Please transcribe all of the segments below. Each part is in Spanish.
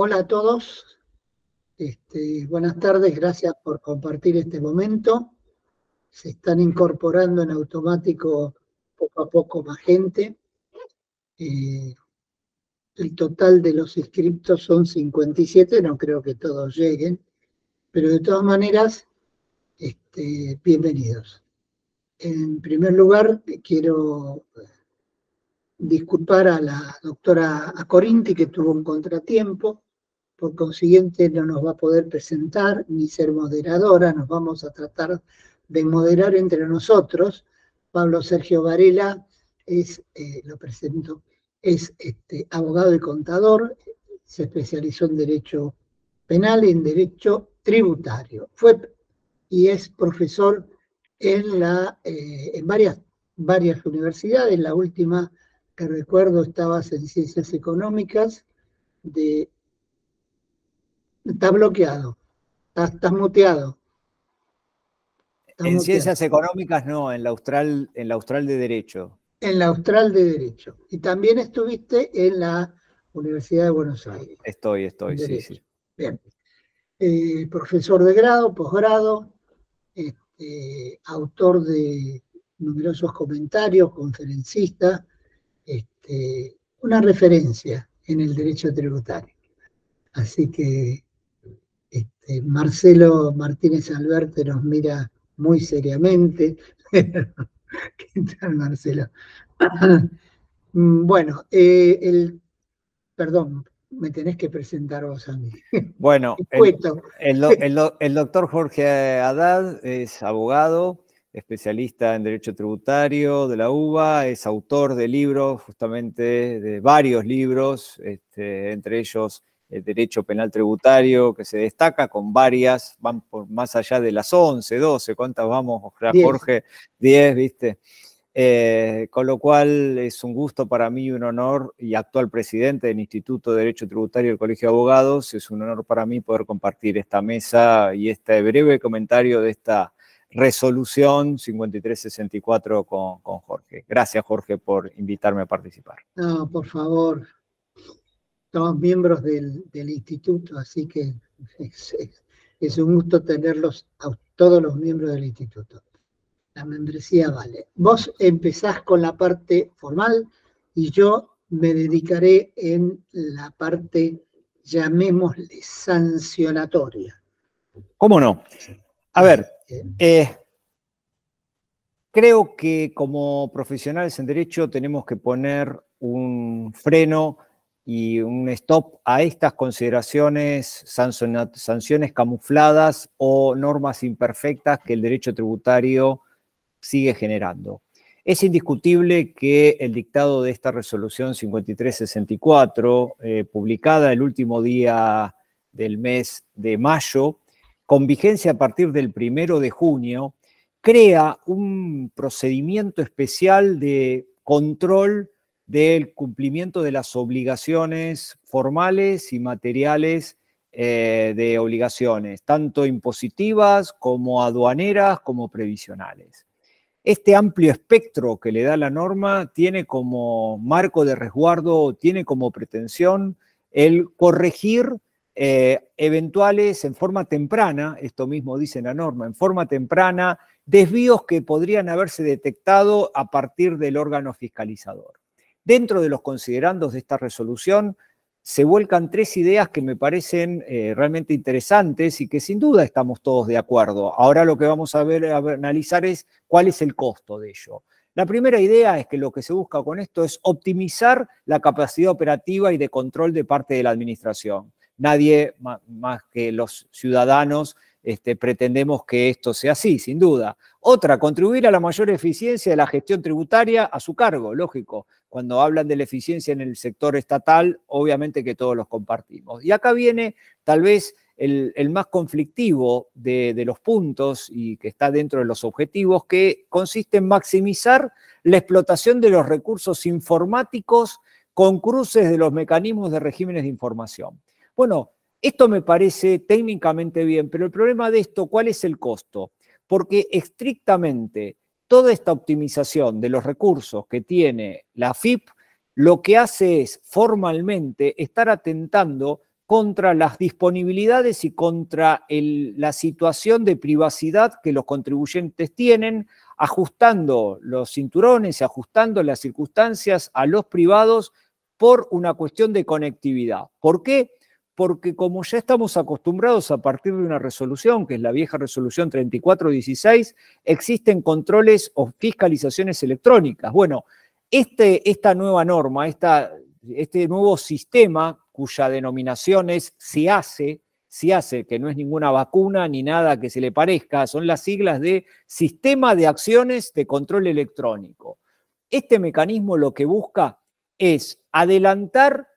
Hola a todos. Buenas tardes, gracias por compartir este momento. Se están incorporando en automático poco a poco más gente. El total de los inscriptos son 57, no creo que todos lleguen, pero de todas maneras, bienvenidos. En primer lugar, quiero disculpar a la doctora Acorinti, que tuvo un contratiempo. Por consiguiente, no nos va a poder presentar ni ser moderadora, nos vamos a tratar de moderar entre nosotros. Pablo Sergio Varela lo presento, es abogado y contador, se especializó en Derecho Penal y en Derecho Tributario. Fue y es profesor en varias universidades. La última que recuerdo estaba en Ciencias Económicas de... Está bloqueado. Estás muteado. En Ciencias Económicas no, en la Austral de Derecho. En la Austral de Derecho. Y también estuviste en la Universidad de Buenos Aires. Estoy, sí. Bien. Profesor de grado, posgrado, autor de numerosos comentarios, conferencista, una referencia en el derecho tributario. Así que Marcelo Martínez Alberti nos mira muy seriamente. ¿Qué tal, Marcelo? Bueno, perdón, me tenés que presentar vos a mí. Bueno, el doctor Jorge Haddad es abogado, especialista en Derecho Tributario de la UBA, es autor de libros, justamente de varios libros, entre ellos el Derecho Penal Tributario, que se destaca con varias, van por más allá de las 11, 12, ¿cuántas vamos, Jorge? 10, ¿viste? Con lo cual es un gusto para mí, un honor, y actual presidente del Instituto de Derecho Tributario del Colegio de Abogados, es un honor para mí poder compartir esta mesa y este breve comentario de esta resolución 5364 con Jorge. Gracias, Jorge, por invitarme a participar. No, por favor. Somos miembros del instituto, así que es un gusto tenerlos a todos los miembros del instituto. La membresía vale. Vos empezás con la parte formal y yo me dedicaré en la parte, llamémosle, sancionatoria. ¿Cómo no? A ver, creo que como profesionales en derecho tenemos que poner un freno y un stop a estas consideraciones, sanciones camufladas o normas imperfectas que el derecho tributario sigue generando. Es indiscutible que el dictado de esta resolución 5364, publicada el último día del mes de mayo, con vigencia a partir del 1 de junio, crea un procedimiento especial de control del cumplimiento de las obligaciones formales y materiales de obligaciones, tanto impositivas como aduaneras como previsionales. Este amplio espectro que le da la norma tiene como marco de resguardo, tiene como pretensión el corregir eventuales en forma temprana, esto mismo dice la norma, en forma temprana, desvíos que podrían haberse detectado a partir del órgano fiscalizador. Dentro de los considerandos de esta resolución se vuelcan tres ideas que me parecen realmente interesantes y que sin duda estamos todos de acuerdo. Ahora lo que vamos a analizar es cuál es el costo de ello. La primera idea es que lo que se busca con esto es optimizar la capacidad operativa y de control de parte de la administración. Nadie más que los ciudadanos pretendemos que esto sea así, sin duda. Otra, contribuir a la mayor eficiencia de la gestión tributaria a su cargo, lógico. Cuando hablan de la eficiencia en el sector estatal, obviamente que todos los compartimos. Y acá viene tal vez el más conflictivo de los puntos y que está dentro de los objetivos, que consiste en maximizar la explotación de los recursos informáticos con cruces de los mecanismos de regímenes de información. Bueno, esto me parece técnicamente bien, pero el problema de esto, ¿cuál es el costo? Porque estrictamente toda esta optimización de los recursos que tiene la AFIP, lo que hace es formalmente estar atentando contra las disponibilidades y contra la situación de privacidad que los contribuyentes tienen, ajustando los cinturones, ajustando las circunstancias a los privados por una cuestión de conectividad. ¿Por qué? Porque como ya estamos acostumbrados a partir de una resolución, que es la vieja resolución 3416, existen controles o fiscalizaciones electrónicas. Bueno, esta nueva norma, este nuevo sistema, cuya denominación es SIACE, que no es ninguna vacuna ni nada que se le parezca, son las siglas de Sistema de Acciones de Control Electrónico. Este mecanismo lo que busca es adelantar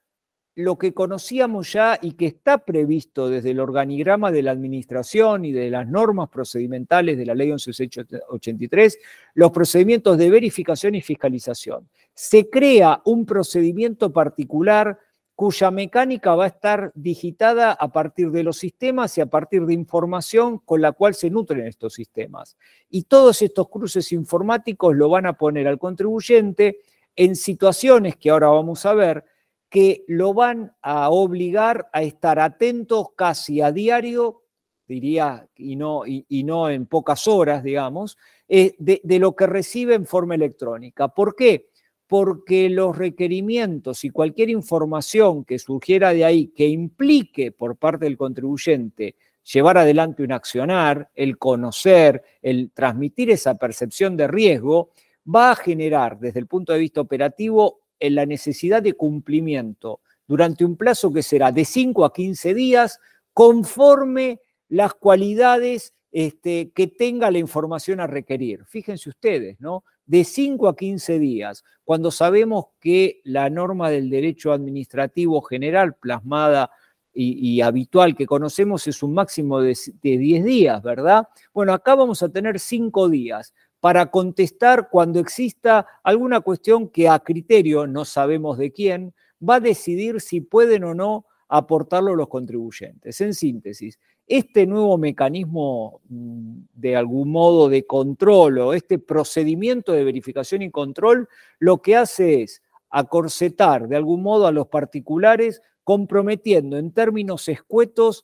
lo que conocíamos ya y que está previsto desde el organigrama de la administración y de las normas procedimentales de la ley 11.683, los procedimientos de verificación y fiscalización. Se crea un procedimiento particular cuya mecánica va a estar digitada a partir de los sistemas y a partir de información con la cual se nutren estos sistemas. Y todos estos cruces informáticos lo van a poner al contribuyente en situaciones que ahora vamos a ver, que lo van a obligar a estar atentos casi a diario, diría, y no en pocas horas, digamos, de lo que recibe en forma electrónica. ¿Por qué? Porque los requerimientos y cualquier información que surgiera de ahí que implique por parte del contribuyente llevar adelante un accionar, el conocer, el transmitir esa percepción de riesgo, va a generar desde el punto de vista operativo en la necesidad de cumplimiento durante un plazo que será de 5 a 15 días, conforme las cualidades que tenga la información a requerir. Fíjense ustedes, ¿no? De 5 a 15 días, cuando sabemos que la norma del derecho administrativo general plasmada y habitual que conocemos es un máximo de 10 días, ¿verdad? Bueno, acá vamos a tener 5 días para contestar cuando exista alguna cuestión que a criterio, no sabemos de quién, va a decidir si pueden o no aportarlo los contribuyentes. En síntesis, este nuevo mecanismo de algún modo de control o este procedimiento de verificación y control lo que hace es acorsetar de algún modo a los particulares, comprometiendo en términos escuetos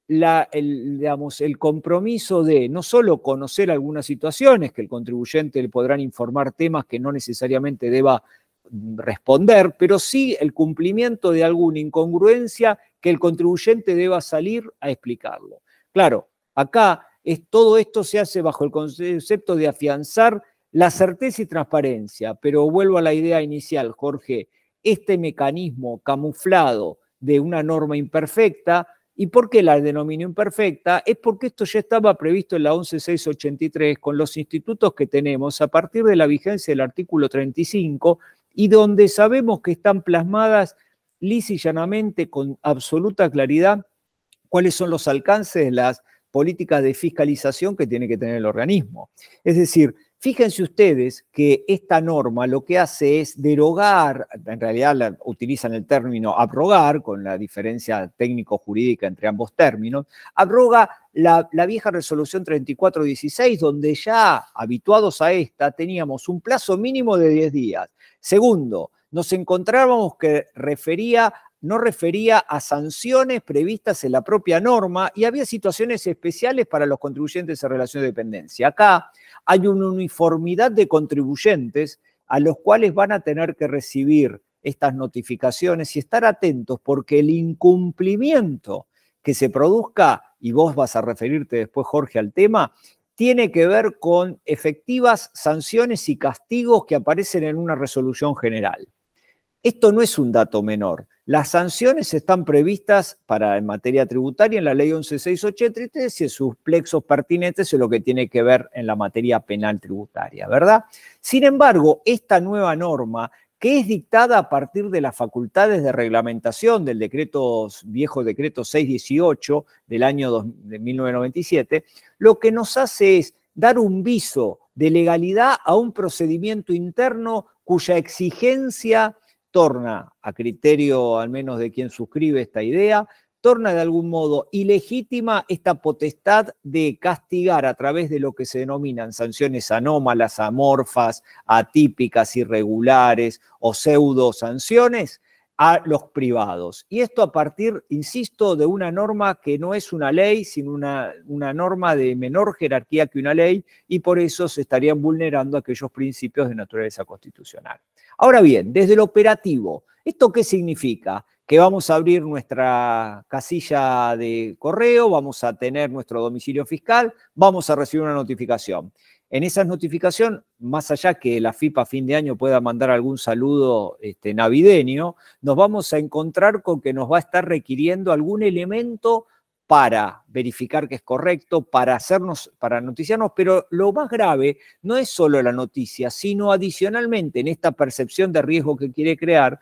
el compromiso de no solo conocer algunas situaciones que el contribuyente le podrán informar temas que no necesariamente deba responder, pero sí el cumplimiento de alguna incongruencia que el contribuyente deba salir a explicarlo. Claro, acá todo esto se hace bajo el concepto de afianzar la certeza y transparencia, pero vuelvo a la idea inicial, Jorge, este mecanismo camuflado de una norma imperfecta. ¿Y por qué la denomino imperfecta? Es porque esto ya estaba previsto en la 11.683 con los institutos que tenemos a partir de la vigencia del artículo 35 y donde sabemos que están plasmadas lisa y llanamente con absoluta claridad cuáles son los alcances de las políticas de fiscalización que tiene que tener el organismo. Es decir, fíjense ustedes que esta norma lo que hace es derogar, en realidad utilizan el término abrogar, con la diferencia técnico-jurídica entre ambos términos, abroga la vieja resolución 3416, donde ya habituados a esta teníamos un plazo mínimo de 10 días. Segundo, nos encontrábamos que no refería a sanciones previstas en la propia norma y había situaciones especiales para los contribuyentes en relación de dependencia. Acá hay una uniformidad de contribuyentes a los cuales van a tener que recibir estas notificaciones y estar atentos porque el incumplimiento que se produzca, y vos vas a referirte después, Jorge, al tema, tiene que ver con efectivas sanciones y castigos que aparecen en una resolución general. Esto no es un dato menor. Las sanciones están previstas en materia tributaria en la ley 11.683 y en sus plexos pertinentes es lo que tiene que ver en la materia penal tributaria, ¿verdad? Sin embargo, esta nueva norma, que es dictada a partir de las facultades de reglamentación del viejo decreto 618 del año de 1997, lo que nos hace es dar un viso de legalidad a un procedimiento interno cuya exigencia torna, a criterio al menos de quien suscribe esta idea, torna de algún modo ilegítima esta potestad de castigar a través de lo que se denominan sanciones anómalas, amorfas, atípicas, irregulares o pseudo sanciones, a los privados. Y esto a partir, insisto, de una norma que no es una ley, sino una norma de menor jerarquía que una ley, y por eso se estarían vulnerando aquellos principios de naturaleza constitucional. Ahora bien, desde el operativo, ¿esto qué significa? Que vamos a abrir nuestra casilla de correo, vamos a tener nuestro domicilio fiscal, vamos a recibir una notificación. En esa notificación, más allá que la FIP a fin de año pueda mandar algún saludo navideño, nos vamos a encontrar con que nos va a estar requiriendo algún elemento para verificar que es correcto, para noticiarnos, pero lo más grave no es solo la noticia, sino adicionalmente en esta percepción de riesgo que quiere crear,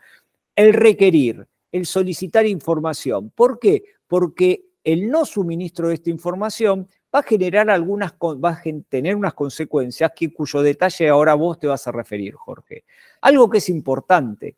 el requerir, el solicitar información. ¿Por qué? Porque el no suministro de esta información va a generar tener unas consecuencias cuyo detalle ahora vos te vas a referir, Jorge. Algo que es importante.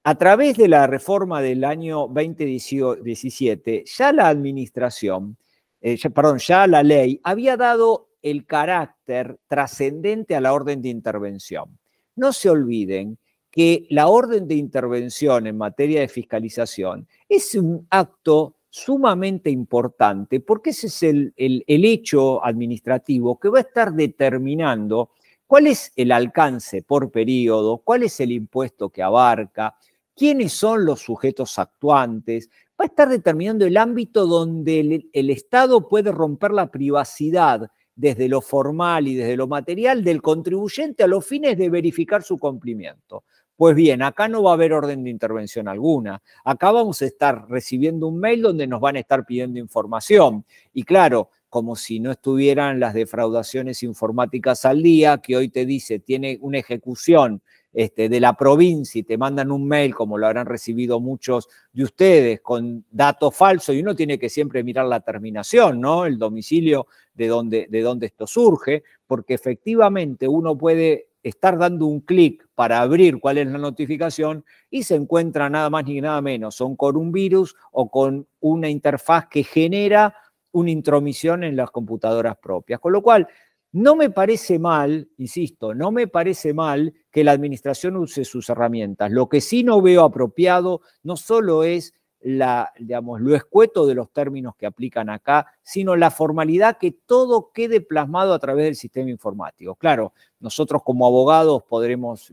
A través de la reforma del año 2017, ya la administración, ya la ley había dado el carácter trascendente a la orden de intervención. No se olviden que la orden de intervención en materia de fiscalización es un acto sumamente importante porque ese es el hecho administrativo que va a estar determinando cuál es el alcance por periodo, cuál es el impuesto que abarca, quiénes son los sujetos actuantes, va a estar determinando el ámbito donde el Estado puede romper la privacidad desde lo formal y desde lo material del contribuyente a los fines de verificar su cumplimiento. Pues bien, acá no va a haber orden de intervención alguna. Acá vamos a estar recibiendo un mail donde nos van a estar pidiendo información. Y claro, como si no estuvieran las defraudaciones informáticas al día, que hoy te dice, tiene una ejecución de la provincia y te mandan un mail, como lo habrán recibido muchos de ustedes, con datos falsos, y uno tiene que siempre mirar la terminación, ¿no? El domicilio de donde esto surge, porque efectivamente uno puede estar dando un clic para abrir cuál es la notificación y se encuentra nada más ni nada menos, o con un virus o con una interfaz que genera una intromisión en las computadoras propias. Con lo cual, no me parece mal, insisto, no me parece mal que la administración use sus herramientas. Lo que sí no veo apropiado no solo es lo escueto de los términos que aplican acá, sino la formalidad que todo quede plasmado a través del sistema informático. Claro, nosotros como abogados podremos,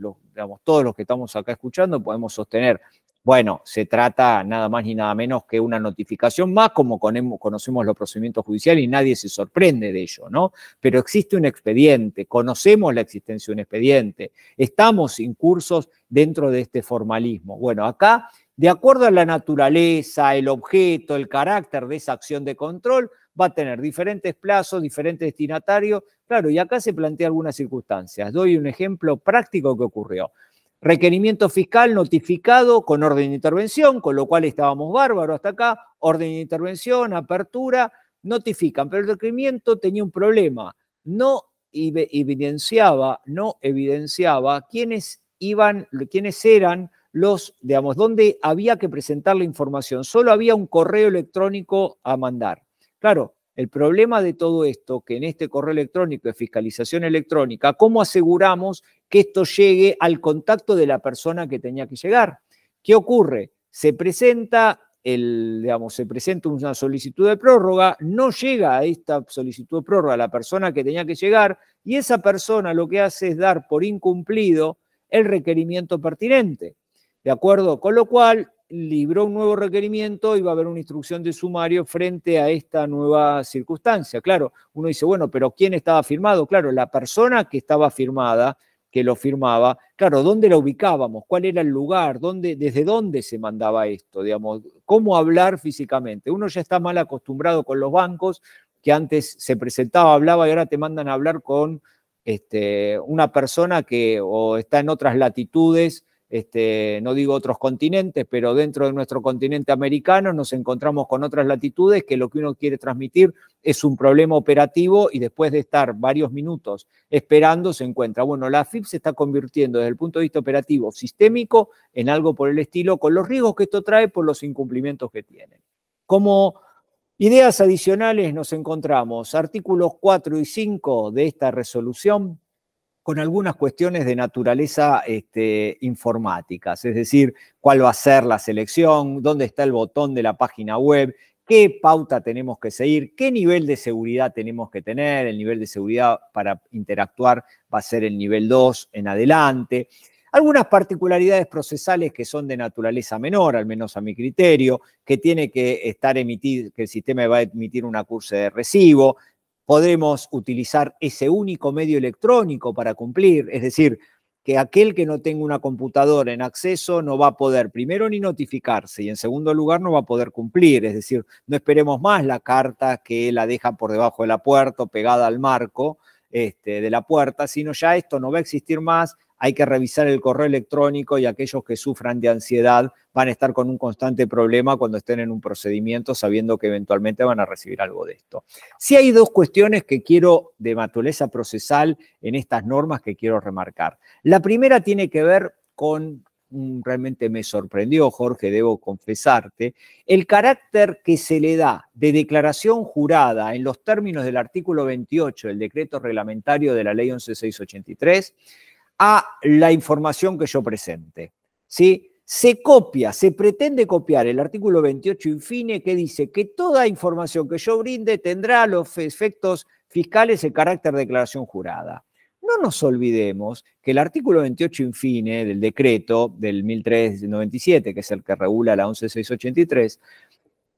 todos los que estamos acá escuchando, podemos sostener, bueno, se trata nada más ni nada menos que una notificación más, como conocemos los procedimientos judiciales y nadie se sorprende de ello, ¿no? Pero existe un expediente, conocemos la existencia de un expediente, estamos incursos dentro de este formalismo. Bueno, acá, de acuerdo a la naturaleza, el objeto, el carácter de esa acción de control, va a tener diferentes plazos, diferentes destinatarios. Claro, y acá se plantea algunas circunstancias. Doy un ejemplo práctico que ocurrió. Requerimiento fiscal notificado con orden de intervención, con lo cual estábamos bárbaros hasta acá, orden de intervención, apertura, notifican, pero el requerimiento tenía un problema, no evidenciaba quiénes eran los, donde había que presentar la información, solo había un correo electrónico a mandar. Claro, el problema de todo esto, que en este correo electrónico de fiscalización electrónica, ¿cómo aseguramos que esto llegue al contacto de la persona que tenía que llegar? ¿Qué ocurre? Se presenta una solicitud de prórroga, no llega a esta solicitud de prórroga la persona que tenía que llegar y esa persona lo que hace es dar por incumplido el requerimiento pertinente. ¿De acuerdo? Con lo cual, libró un nuevo requerimiento y va a haber una instrucción de sumario frente a esta nueva circunstancia. Claro, uno dice, bueno, pero ¿quién estaba firmado? Claro, la persona que estaba firmada, que lo firmaba, claro, ¿dónde la ubicábamos? ¿Cuál era el lugar? ¿Desde dónde se mandaba esto? ¿Cómo hablar físicamente? Uno ya está mal acostumbrado con los bancos, que antes se presentaba, hablaba y ahora te mandan a hablar con una persona que o está en otras latitudes, no digo otros continentes, pero dentro de nuestro continente americano nos encontramos con otras latitudes que lo que uno quiere transmitir es un problema operativo y después de estar varios minutos esperando se encuentra. Bueno, la AFIP se está convirtiendo desde el punto de vista operativo sistémico en algo por el estilo, con los riesgos que esto trae por los incumplimientos que tienen. Como ideas adicionales nos encontramos artículos 4 y 5 de esta resolución con algunas cuestiones de naturaleza informáticas, es decir, cuál va a ser la selección, dónde está el botón de la página web, qué pauta tenemos que seguir, qué nivel de seguridad tenemos que tener. El nivel de seguridad para interactuar va a ser el nivel 2 en adelante. Algunas particularidades procesales que son de naturaleza menor, al menos a mi criterio, que tiene que estar emitido, que el sistema va a emitir un acuse de recibo. Podemos utilizar ese único medio electrónico para cumplir, es decir, que aquel que no tenga una computadora en acceso no va a poder, primero, ni notificarse, y en segundo lugar, no va a poder cumplir. Es decir, no esperemos más la carta que la deja por debajo de la puerta o pegada al marco de la puerta, sino ya esto no va a existir más. Hay que revisar el correo electrónico y aquellos que sufran de ansiedad van a estar con un constante problema cuando estén en un procedimiento sabiendo que eventualmente van a recibir algo de esto. Sí hay dos cuestiones que quiero, de naturaleza procesal, en estas normas que quiero remarcar. La primera tiene que ver con, realmente me sorprendió, Jorge, debo confesarte, el carácter que se le da de declaración jurada en los términos del artículo 28 del decreto reglamentario de la ley 11683, a la información que yo presente, ¿sí? Se copia, se pretende copiar el artículo 28 infine, que dice que toda información que yo brinde tendrá los efectos fiscales el carácter de declaración jurada. No nos olvidemos que el artículo 28 infine del decreto del 1397, que es el que regula la 11683,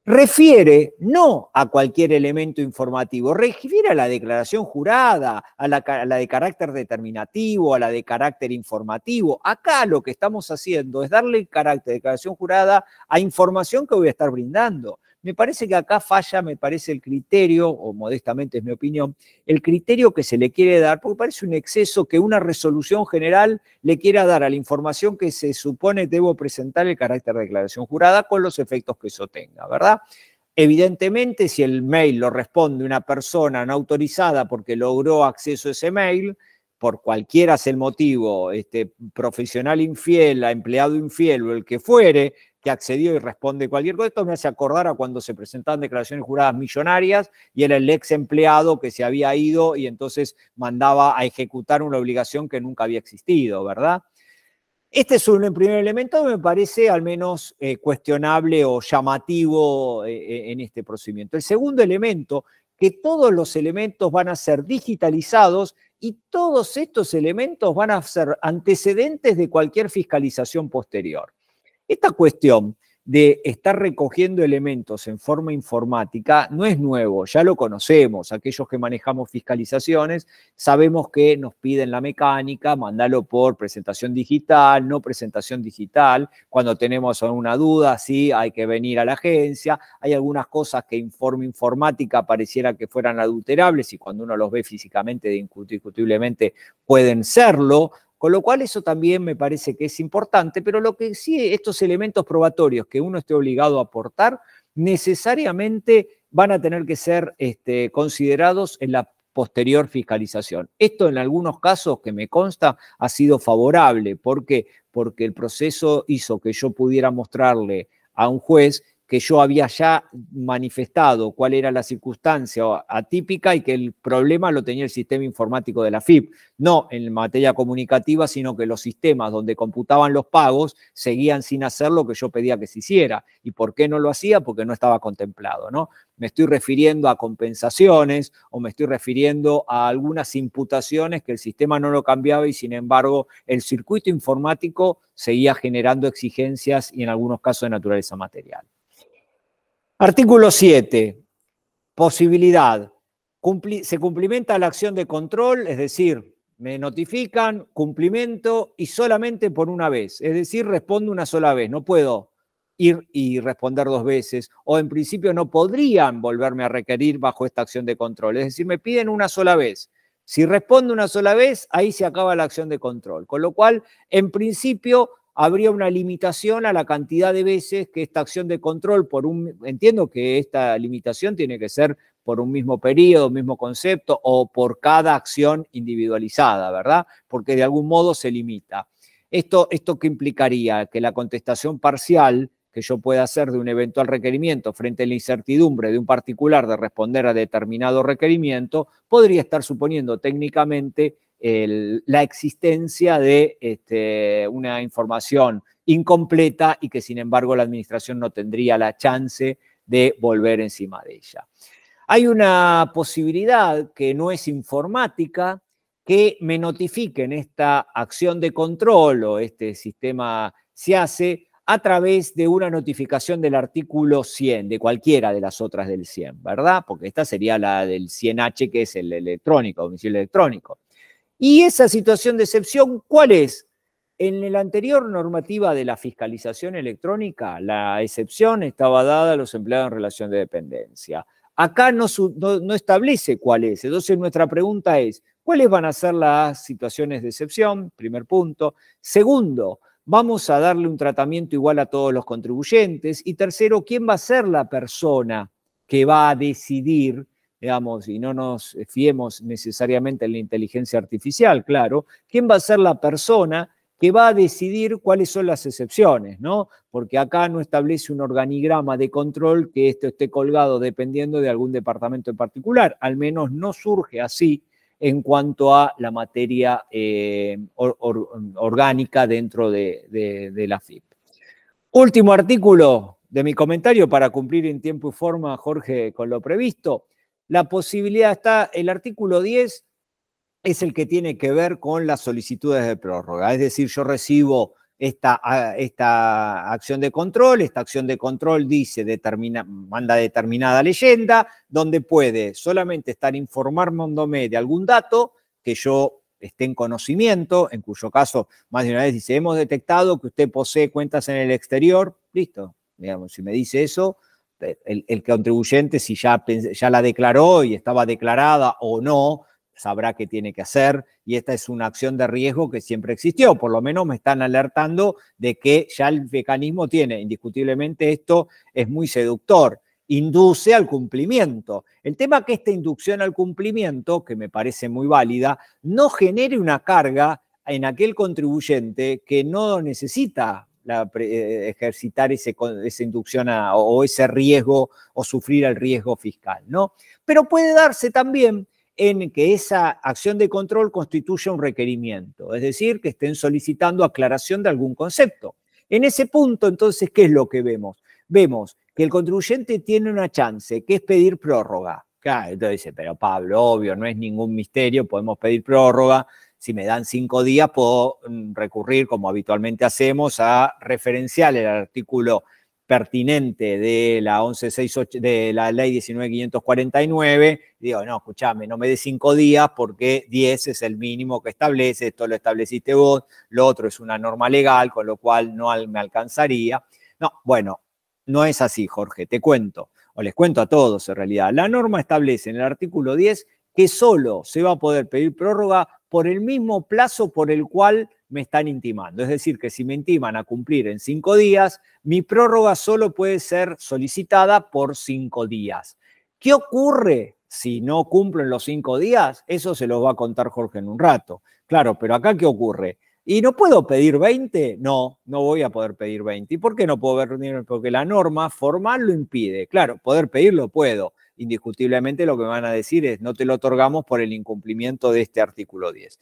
refiere no a cualquier elemento informativo, refiere a la declaración jurada, a la de carácter determinativo, a la de carácter informativo. Acá lo que estamos haciendo es darle el carácter de declaración jurada a información que voy a estar brindando. Me parece que acá falla, me parece el criterio, o modestamente es mi opinión, el criterio que se le quiere dar, porque parece un exceso que una resolución general le quiera dar a la información que se supone debo presentar el carácter de declaración jurada con los efectos que eso tenga, ¿verdad? Evidentemente, si el mail lo responde una persona no autorizada porque logró acceso a ese mail, por cualquiera sea el motivo, profesional infiel, empleado infiel o el que fuere, que accedió y responde cualquier cosa, esto me hace acordar a cuando se presentaban declaraciones juradas millonarias y era el ex empleado que se había ido y entonces mandaba a ejecutar una obligación que nunca había existido, ¿verdad? Este es un primer elemento que me parece al menos cuestionable o llamativo en este procedimiento. El segundo elemento, que todos los elementos van a ser digitalizados y todos estos elementos van a ser antecedentes de cualquier fiscalización posterior. Esta cuestión de estar recogiendo elementos en forma informática no es nuevo, ya lo conocemos. Aquellos que manejamos fiscalizaciones sabemos que nos piden la mecánica, mandalo por presentación digital, no presentación digital. Cuando tenemos una duda, sí, hay que venir a la agencia. Hay algunas cosas que en forma informática pareciera que fueran adulterables y cuando uno los ve físicamente, indiscutiblemente pueden serlo. Con lo cual eso también me parece que es importante, pero lo que sí, estos elementos probatorios que uno esté obligado a aportar, necesariamente van a tener que ser considerados en la posterior fiscalización. Esto en algunos casos que me consta ha sido favorable. ¿Por qué? Porque el proceso hizo que yo pudiera mostrarle a un juez que yo había ya manifestado cuál era la circunstancia atípica y que el problema lo tenía el sistema informático de la AFIP, no en materia comunicativa, sino que los sistemas donde computaban los pagos seguían sin hacer lo que yo pedía que se hiciera. ¿Y por qué no lo hacía? Porque no estaba contemplado, ¿no? Me estoy refiriendo a compensaciones o me estoy refiriendo a algunas imputaciones que el sistema no lo cambiaba y sin embargo el circuito informático seguía generando exigencias y en algunos casos de naturaleza material. Artículo 7, posibilidad. Se cumplimenta la acción de control, es decir, me notifican, cumplimento y solamente por una vez. Es decir, respondo una sola vez, no puedo ir y responder dos veces, o en principio no podrían volverme a requerir bajo esta acción de control. Es decir, me piden una sola vez. Si respondo una sola vez, ahí se acaba la acción de control. Con lo cual, en principio, habría una limitación a la cantidad de veces que esta acción de control, entiendo que esta limitación tiene que ser por un mismo periodo, mismo concepto, o por cada acción individualizada, ¿verdad? Porque de algún modo se limita. ¿Esto qué implicaría? Que la contestación parcial que yo pueda hacer de un eventual requerimiento frente a la incertidumbre de un particular de responder a determinado requerimiento, podría estar suponiendo técnicamente la existencia de una información incompleta y que sin embargo la administración no tendría la chance de volver encima de ella. Hay una posibilidad que no es informática, que me notifiquen esta acción de control o este sistema se hace a través de una notificación del artículo 100, de cualquiera de las otras del 100, ¿verdad? Porque esta sería la del 100H, que es el electrónico, domicilio electrónico. Y esa situación de excepción, ¿cuál es? En la anterior normativa de la fiscalización electrónica, la excepción estaba dada a los empleados en relación de dependencia. Acá no establece cuál es. Entonces nuestra pregunta es, ¿cuáles van a ser las situaciones de excepción? Primer punto. Segundo, ¿vamos a darle un tratamiento igual a todos los contribuyentes? Y tercero, ¿quién va a ser la persona que va a decidir, digamos, y no nos fiemos necesariamente en la inteligencia artificial, claro, quién va a ser la persona que va a decidir cuáles son las excepciones, ¿no? Porque acá no establece un organigrama de control que esto esté colgado dependiendo de algún departamento en particular, al menos no surge así en cuanto a la materia orgánica dentro de la FIP. Último artículo de mi comentario para cumplir en tiempo y forma, Jorge, con lo previsto. La posibilidad está, el artículo 10 es el que tiene que ver con las solicitudes de prórroga. Es decir, yo recibo esta acción de control, esta acción de control dice, manda determinada leyenda, donde puede solamente estar informándome de algún dato que yo esté en conocimiento, en cuyo caso, más de una vez dice, hemos detectado que usted posee cuentas en el exterior, listo, digamos, si me dice eso, el contribuyente, si ya la declaró y estaba declarada o no, sabrá qué tiene que hacer, y esta es una acción de riesgo que siempre existió, por lo menos me están alertando de que ya el mecanismo tiene, indiscutiblemente esto es muy seductor, induce al cumplimiento. El tema es que esta inducción al cumplimiento, que me parece muy válida, no genere una carga en aquel contribuyente que no necesita ejercitar esa inducción o ese riesgo o sufrir el riesgo fiscal, ¿no? Pero puede darse también en que esa acción de control constituya un requerimiento, es decir, que estén solicitando aclaración de algún concepto. En ese punto, entonces, ¿qué es lo que vemos? Vemos que el contribuyente tiene una chance, que es pedir prórroga. Claro, entonces dice, pero Pablo, obvio, no es ningún misterio, podemos pedir prórroga. Si me dan 5 días, puedo recurrir, como habitualmente hacemos, a referenciar el artículo pertinente de la 1168, de la ley 19.549, digo, no, escúchame, no me dé 5 días porque 10 es el mínimo que establece, esto lo estableciste vos, lo otro es una norma legal, con lo cual no me alcanzaría. No, bueno, no es así, Jorge, te cuento, o les cuento a todos en realidad. La norma establece en el artículo 10 que solo se va a poder pedir prórroga por el mismo plazo por el cual me están intimando. Es decir, que si me intiman a cumplir en 5 días, mi prórroga solo puede ser solicitada por 5 días. ¿Qué ocurre si no cumplo en los 5 días? Eso se los va a contar Jorge en un rato. Claro, pero acá ¿qué ocurre? ¿Y no puedo pedir 20? No, no voy a poder pedir 20. ¿Y por qué no puedo pedir? Porque la norma formal lo impide. Claro, poder pedirlo puedo. Indiscutiblemente lo que me van a decir es no te lo otorgamos por el incumplimiento de este artículo 10.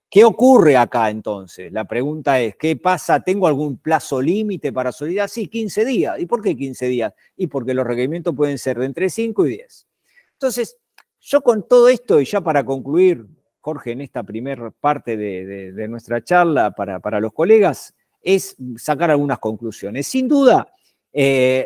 ¿Qué ocurre acá entonces? La pregunta es, ¿qué pasa? ¿Tengo algún plazo límite para solicitar? Sí, 15 días. ¿Y por qué 15 días? Y porque los requerimientos pueden ser de entre 5 y 10. Entonces, yo con todo esto, y ya para concluir, Jorge, en esta primera parte de nuestra charla para los colegas, es sacar algunas conclusiones. Sin duda,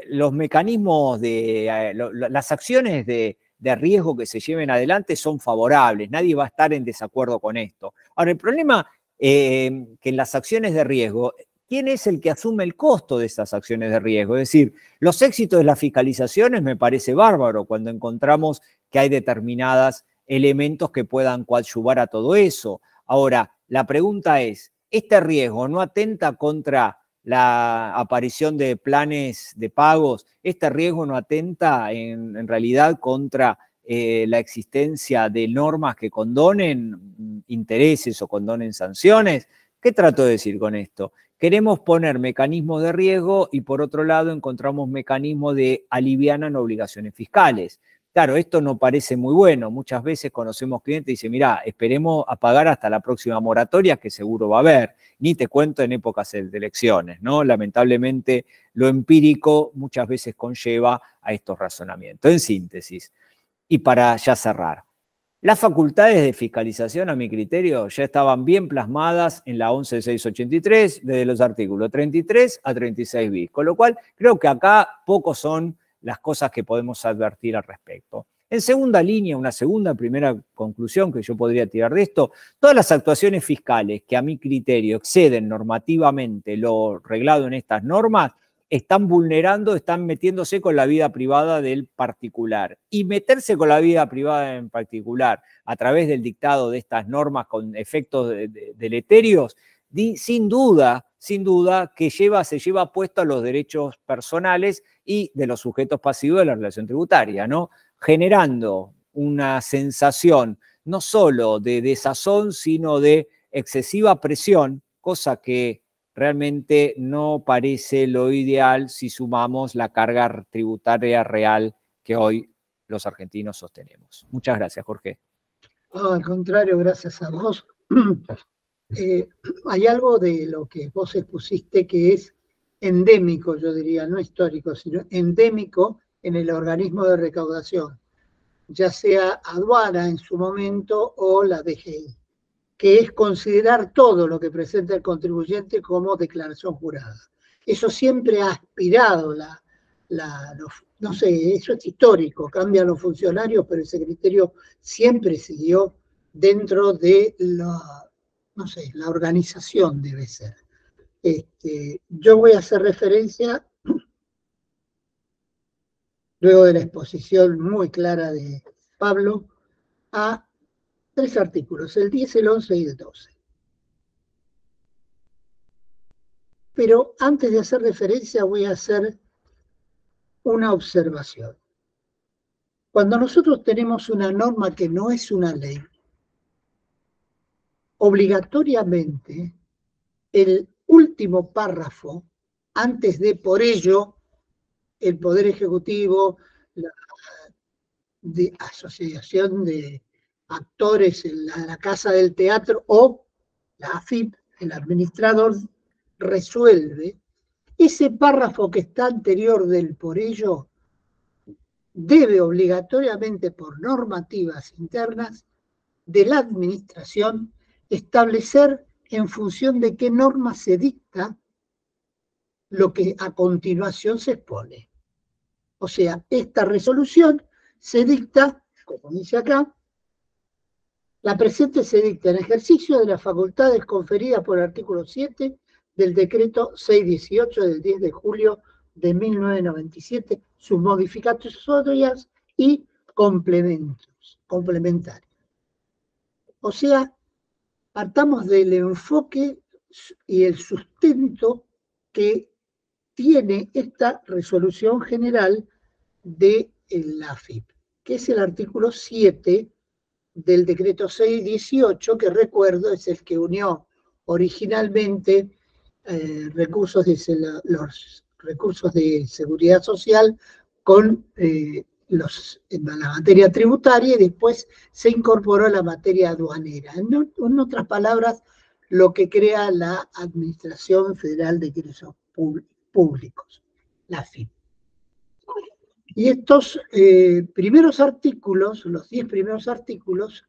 los mecanismos las acciones de riesgo que se lleven adelante son favorables, nadie va a estar en desacuerdo con esto. Ahora, el problema que en las acciones de riesgo, ¿quién es el que asume el costo de esas acciones de riesgo? Es decir, los éxitos de las fiscalizaciones me parece bárbaro cuando encontramos que hay determinados elementos que puedan coadyuvar a todo eso. Ahora, la pregunta es, ¿este riesgo no atenta contra la aparición de planes de pagos? ¿Este riesgo no atenta en realidad contra la existencia de normas que condonen intereses o condonen sanciones? ¿Qué trato de decir con esto? Queremos poner mecanismos de riesgo y por otro lado encontramos mecanismos de alivianan obligaciones fiscales. Claro, esto no parece muy bueno. Muchas veces conocemos clientes y dicen, mirá, esperemos a pagar hasta la próxima moratoria, que seguro va a haber. Ni te cuento en épocas de elecciones, ¿no? Lamentablemente, lo empírico muchas veces conlleva a estos razonamientos. En síntesis, y para ya cerrar, las facultades de fiscalización, a mi criterio, ya estaban bien plasmadas en la 11.683, desde los artículos 33 a 36 bis, con lo cual creo que acá pocos son las cosas que podemos advertir al respecto. En segunda línea, una primera conclusión que yo podría tirar de esto, todas las actuaciones fiscales que a mi criterio exceden normativamente lo reglado en estas normas, están vulnerando, están metiéndose con la vida privada del particular. Y meterse con la vida privada en particular a través del dictado de estas normas con efectos deleterios, sin duda que se lleva puesto a los derechos personales y de los sujetos pasivos de la relación tributaria, ¿no? Generando una sensación no solo de desazón, sino de excesiva presión, cosa que realmente no parece lo ideal si sumamos la carga tributaria real que hoy los argentinos sostenemos. Muchas gracias, Jorge. Al contrario, gracias a vos. Hay algo de lo que vos expusiste que es endémico, yo diría, no histórico, sino endémico en el organismo de recaudación, ya sea aduana en su momento o la DGI, que es considerar todo lo que presenta el contribuyente como declaración jurada. Eso siempre ha aspirado, no sé, eso es histórico, cambian los funcionarios, pero ese criterio siempre siguió dentro de no sé, la organización debe ser. Yo voy a hacer referencia, luego de la exposición muy clara de Pablo, a 3 artículos, el 10, el 11 y el 12. Pero antes de hacer referencia voy a hacer una observación. Cuando nosotros tenemos una norma que no es una ley, obligatoriamente el último párrafo, antes de por ello el Poder Ejecutivo, la Asociación de Actores en la Casa del Teatro o la AFIP, el administrador, resuelve, ese párrafo que está anterior del por ello debe obligatoriamente por normativas internas de la administración establecer en función de qué norma se dicta lo que a continuación se expone. O sea, esta resolución se dicta, como dice acá, la presente se dicta en ejercicio de las facultades conferidas por el artículo 7 del decreto 618 del 10 de julio de 1997, sus modificatorias y complementarios. O sea, partamos del enfoque y el sustento que tiene esta resolución general de la AFIP, que es el artículo 7 del decreto 618, que recuerdo es el que unió originalmente los recursos de seguridad social con la materia tributaria, y después se incorporó la materia aduanera. En otras palabras, lo que crea la Administración Federal de Ingresos Públicos, la AFIP. Y estos primeros artículos, los 10 primeros artículos,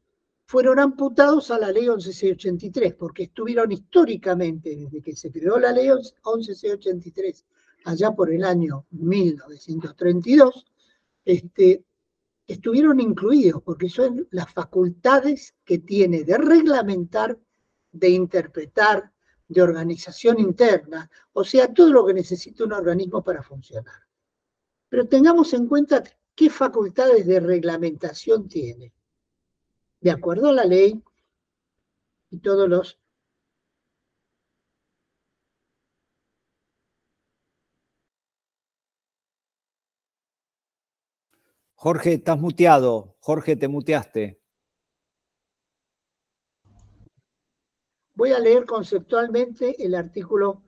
fueron amputados a la ley 11.683, porque estuvieron históricamente, desde que se creó la ley 11.683, allá por el año 1932, estuvieron incluidos, porque son las facultades que tiene de reglamentar, de interpretar, de organización interna, o sea, todo lo que necesita un organismo para funcionar. Pero tengamos en cuenta qué facultades de reglamentación tiene. De acuerdo a la ley y todos los... Jorge, estás muteado. Jorge, te muteaste. Voy a leer conceptualmente el artículo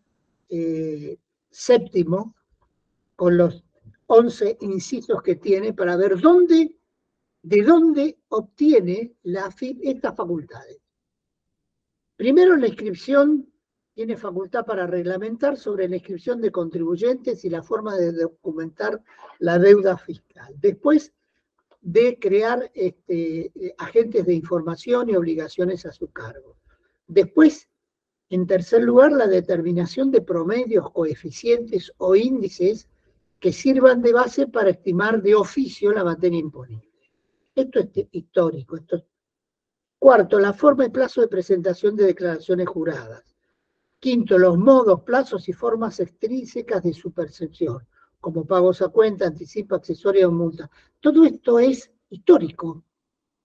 séptimo con los 11 incisos que tiene para ver dónde ¿De dónde obtiene la AFIP estas facultades? Primero, la inscripción tiene facultad para reglamentar sobre la inscripción de contribuyentes y la forma de documentar la deuda fiscal. Después, de crear agentes de información y obligaciones a su cargo. Después, en tercer lugar, la determinación de promedios, coeficientes o índices que sirvan de base para estimar de oficio la materia imponible. Esto es histórico. Cuarto, la forma y plazo de presentación de declaraciones juradas. Quinto, los modos, plazos y formas extrínsecas de su percepción, como pagos a cuenta, anticipo, accesorio o multa. Todo esto es histórico.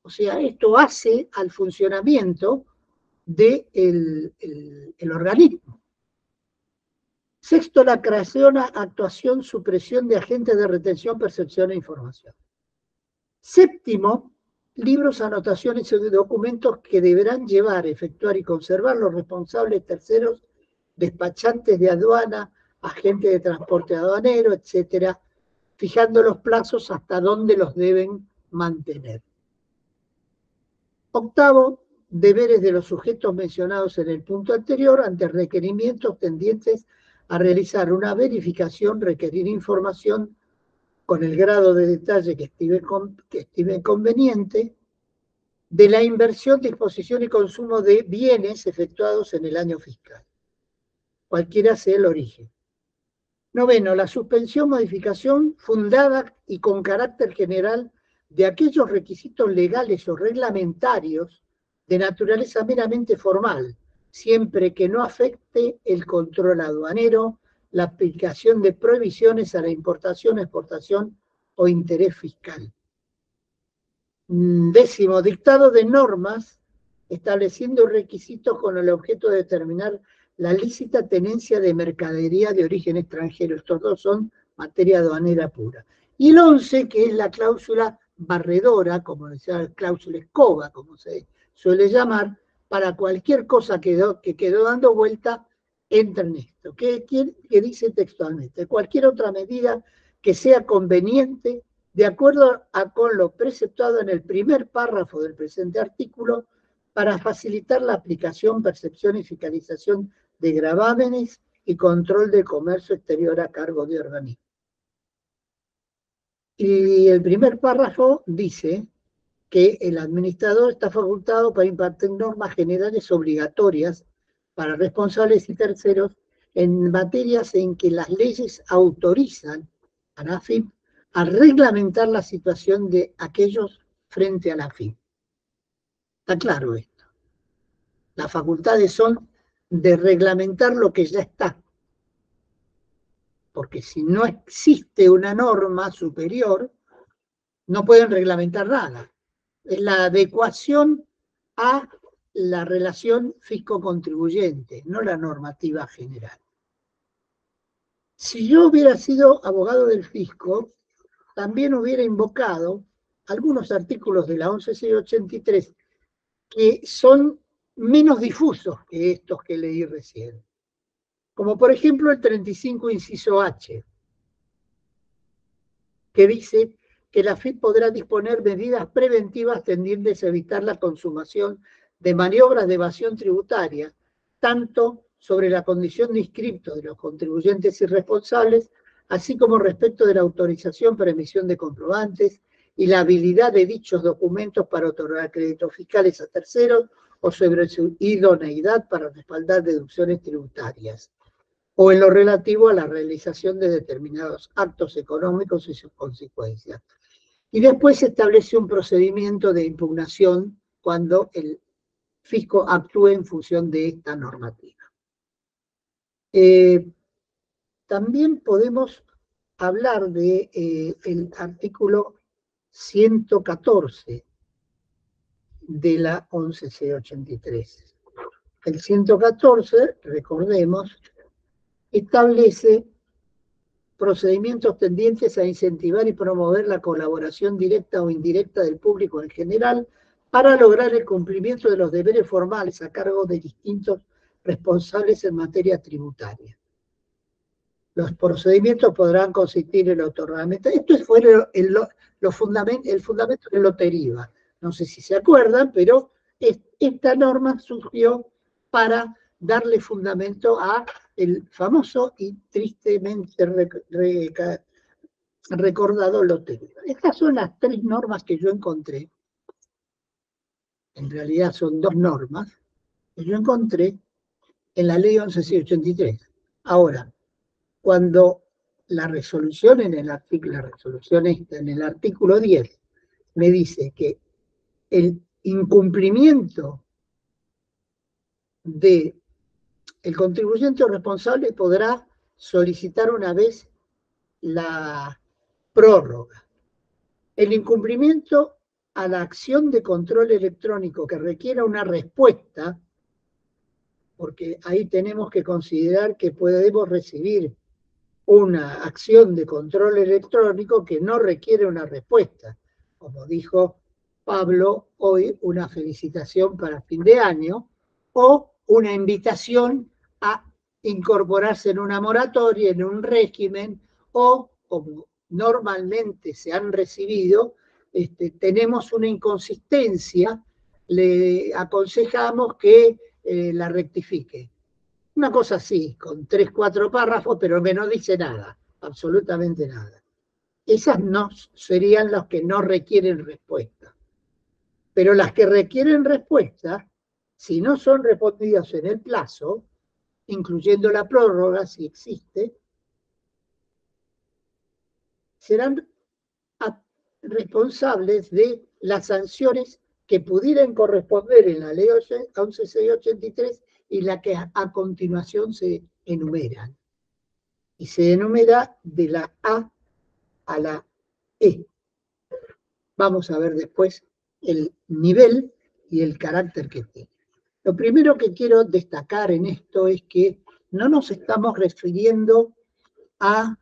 O sea, esto hace al funcionamiento del organismo. Sexto, la creación, actuación, supresión de agentes de retención, percepción e información. Séptimo, libros, anotaciones y documentos que deberán llevar, efectuar y conservar los responsables terceros, despachantes de aduana, agentes de transporte aduanero, etcétera, fijando los plazos hasta dónde los deben mantener. Octavo, deberes de los sujetos mencionados en el punto anterior ante requerimientos tendientes a realizar una verificación, requerir información con el grado de detalle que estime conveniente de la inversión, disposición y consumo de bienes efectuados en el año fiscal, cualquiera sea el origen. Noveno, la suspensión, modificación fundada y con carácter general de aquellos requisitos legales o reglamentarios de naturaleza meramente formal, siempre que no afecte el control aduanero, la aplicación de prohibiciones a la importación, exportación o interés fiscal. Décimo, dictado de normas estableciendo requisitos con el objeto de determinar la lícita tenencia de mercadería de origen extranjero. Estos dos son materia aduanera pura. Y el 11, que es la cláusula barredora, como decía, la cláusula escoba, como se suele llamar, para cualquier cosa que quedó dando vuelta, entra en esto. ¿Qué dice textualmente? Cualquier otra medida que sea conveniente, de acuerdo con lo preceptuado en el primer párrafo del presente artículo, para facilitar la aplicación, percepción y fiscalización de gravámenes y control de comercio exterior a cargo de organismos. Y el primer párrafo dice que el administrador está facultado para impartir normas generales obligatorias para responsables y terceros en materias en que las leyes autorizan a la AFIP a reglamentar la situación de aquellos frente a la AFIP. Está claro esto. Las facultades son de reglamentar lo que ya está. Porque si no existe una norma superior, no pueden reglamentar nada. Es la adecuación a la relación fisco-contribuyente, no la normativa general. Si yo hubiera sido abogado del fisco, también hubiera invocado algunos artículos de la 11.683 que son menos difusos que estos que leí recién. Como por ejemplo el 35 inciso H, que dice que la AFIP podrá disponer medidas preventivas tendientes a evitar la consumación de maniobras de evasión tributaria, tanto sobre la condición de inscripto de los contribuyentes irresponsables, así como respecto de la autorización para emisión de comprobantes y la habilidad de dichos documentos para otorgar créditos fiscales a terceros o sobre su idoneidad para respaldar deducciones tributarias, o en lo relativo a la realización de determinados actos económicos y sus consecuencias. Y después se establece un procedimiento de impugnación cuando el fisco actúe en función de esta normativa. También podemos hablar del artículo 114 de la 11.683. El 114, recordemos, establece procedimientos tendientes a incentivar y promover la colaboración directa o indirecta del público en general para lograr el cumplimiento de los deberes formales a cargo de distintos responsables en materia tributaria. Los procedimientos podrán consistir en otorgamiento. Esto fue el fundamento de lotería. No sé si se acuerdan, pero esta norma surgió para darle fundamento a el famoso y tristemente recordado lotería. Estas son las 3 normas que yo encontré. En realidad son 2 normas que yo encontré en la ley 11.683. Ahora, cuando la resolución en el artículo 10 me dice que el incumplimiento del contribuyente responsable podrá solicitar una vez la prórroga. El incumplimiento a la acción de control electrónico que requiera una respuesta, porque ahí tenemos que considerar que podemos recibir una acción de control electrónico que no requiere una respuesta. Como dijo Pablo hoy, una felicitación para fin de año o una invitación a incorporarse en una moratoria, en un régimen, o como normalmente se han recibido, tenemos una inconsistencia, le aconsejamos que la rectifique. Una cosa así, con 3, 4 párrafos, pero que no dice nada, absolutamente nada. Esas no serían las que no requieren respuesta. Pero las que requieren respuesta, si no son respondidas en el plazo, incluyendo la prórroga, si existe, serán responsables de las sanciones que pudieran corresponder en la ley 11.683 y la que a continuación se enumeran. Y se enumera de la A a la E. Vamos a ver después el nivel y el carácter que tiene. Lo primero que quiero destacar en esto es que no nos estamos refiriendo a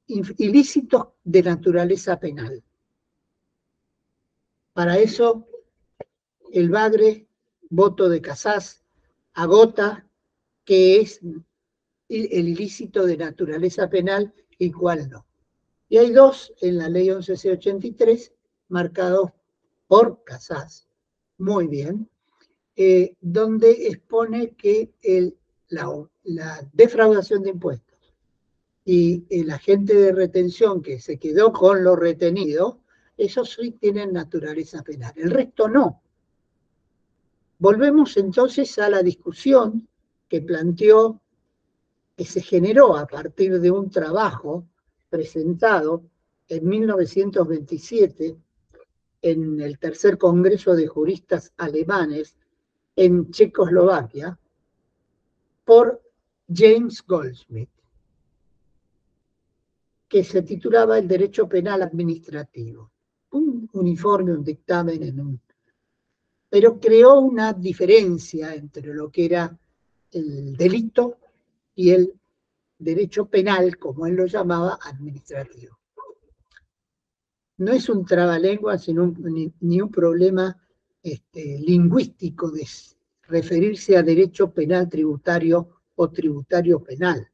ilícitos de naturaleza penal. Para eso, el Bagre, voto de Casas, agota qué es el ilícito de naturaleza penal y cuál no. Y hay 2 en la ley 11.683 marcados por Casas, muy bien, donde expone que la defraudación de impuestos y el agente de retención que se quedó con lo retenido, esos sí tienen naturaleza penal, el resto no. Volvemos entonces a la discusión que planteó, que se generó a partir de un trabajo presentado en 1927 en el tercer Congreso de Juristas Alemanes en Checoslovaquia por James Goldsmith, que se titulaba El Derecho Penal Administrativo. Un informe, un dictamen, pero creó una diferencia entre lo que era el delito y el derecho penal, como él lo llamaba, administrativo. No es un trabalengua, sino ni un problema lingüístico de referirse a derecho penal tributario o tributario penal.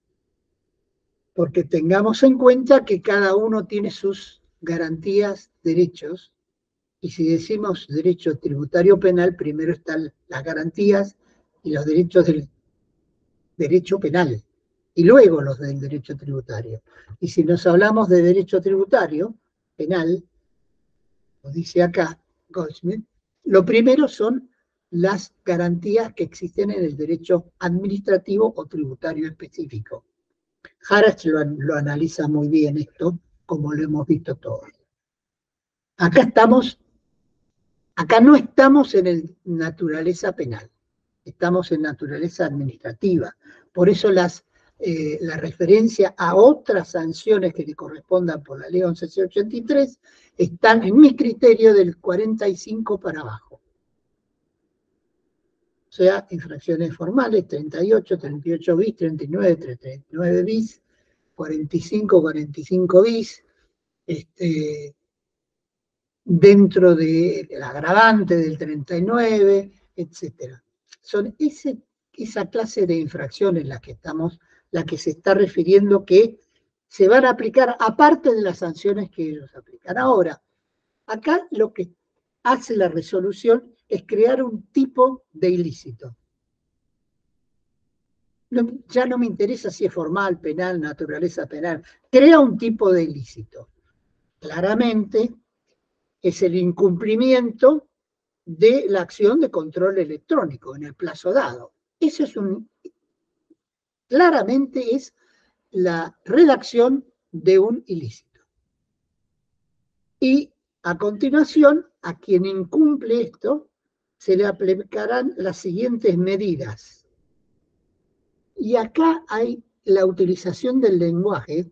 Porque tengamos en cuenta que cada uno tiene sus garantías, derechos, y si decimos derecho tributario penal, primero están las garantías y los derechos del derecho penal, y luego los del derecho tributario. Y si nos hablamos de derecho tributario penal, como dice acá Goldsmith, lo primero son las garantías que existen en el derecho administrativo o tributario específico. Harach lo analiza muy bien esto, como lo hemos visto todos. Acá no estamos en el naturaleza penal, estamos en naturaleza administrativa. Por eso la referencia a otras sanciones que le correspondan por la ley 11.683 están, en mi criterio, del 45 para abajo. O sea, infracciones formales, 38, 38 bis, 39, 39 bis, 45, 45 bis, dentro del agravante del 39, etc. Son esa clase de infracciones las que estamos la que se está refiriendo que se van a aplicar aparte de las sanciones que ellos aplican. Ahora, acá lo que hace la resolución es crear un tipo de ilícito. Ya no me interesa si es formal, penal, naturaleza penal. Crea un tipo de ilícito. Claramente es el incumplimiento de la acción de control electrónico en el plazo dado. Eso es claramente es la redacción de un ilícito. Y a continuación, a quien incumple esto, se le aplicarán las siguientes medidas. Y acá hay la utilización del lenguaje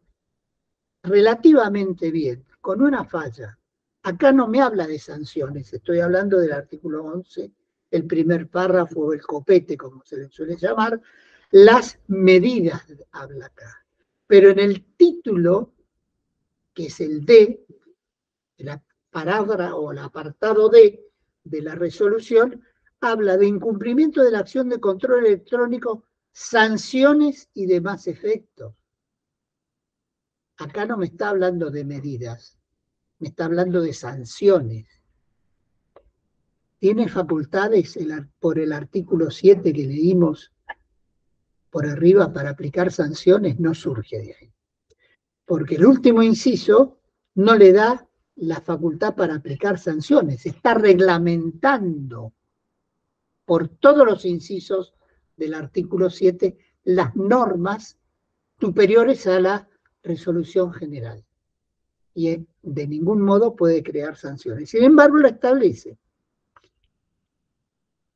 relativamente bien, con una falla. Acá no me habla de sanciones, estoy hablando del artículo 11, el primer párrafo o el copete, como se le suele llamar, las medidas habla acá. Pero en el título, que es el D, la palabra o el apartado D de la resolución, habla de incumplimiento de la acción de control electrónico, sanciones y demás efectos. Acá no me está hablando de medidas, me está hablando de sanciones. Tiene facultades por el artículo 7 que leímos por arriba para aplicar sanciones, no surge de ahí. Porque el último inciso no le da la facultad para aplicar sanciones, está reglamentando por todos los incisos del artículo 7 las normas superiores a la resolución general. Y de ningún modo puede crear sanciones. Sin embargo, lo establece.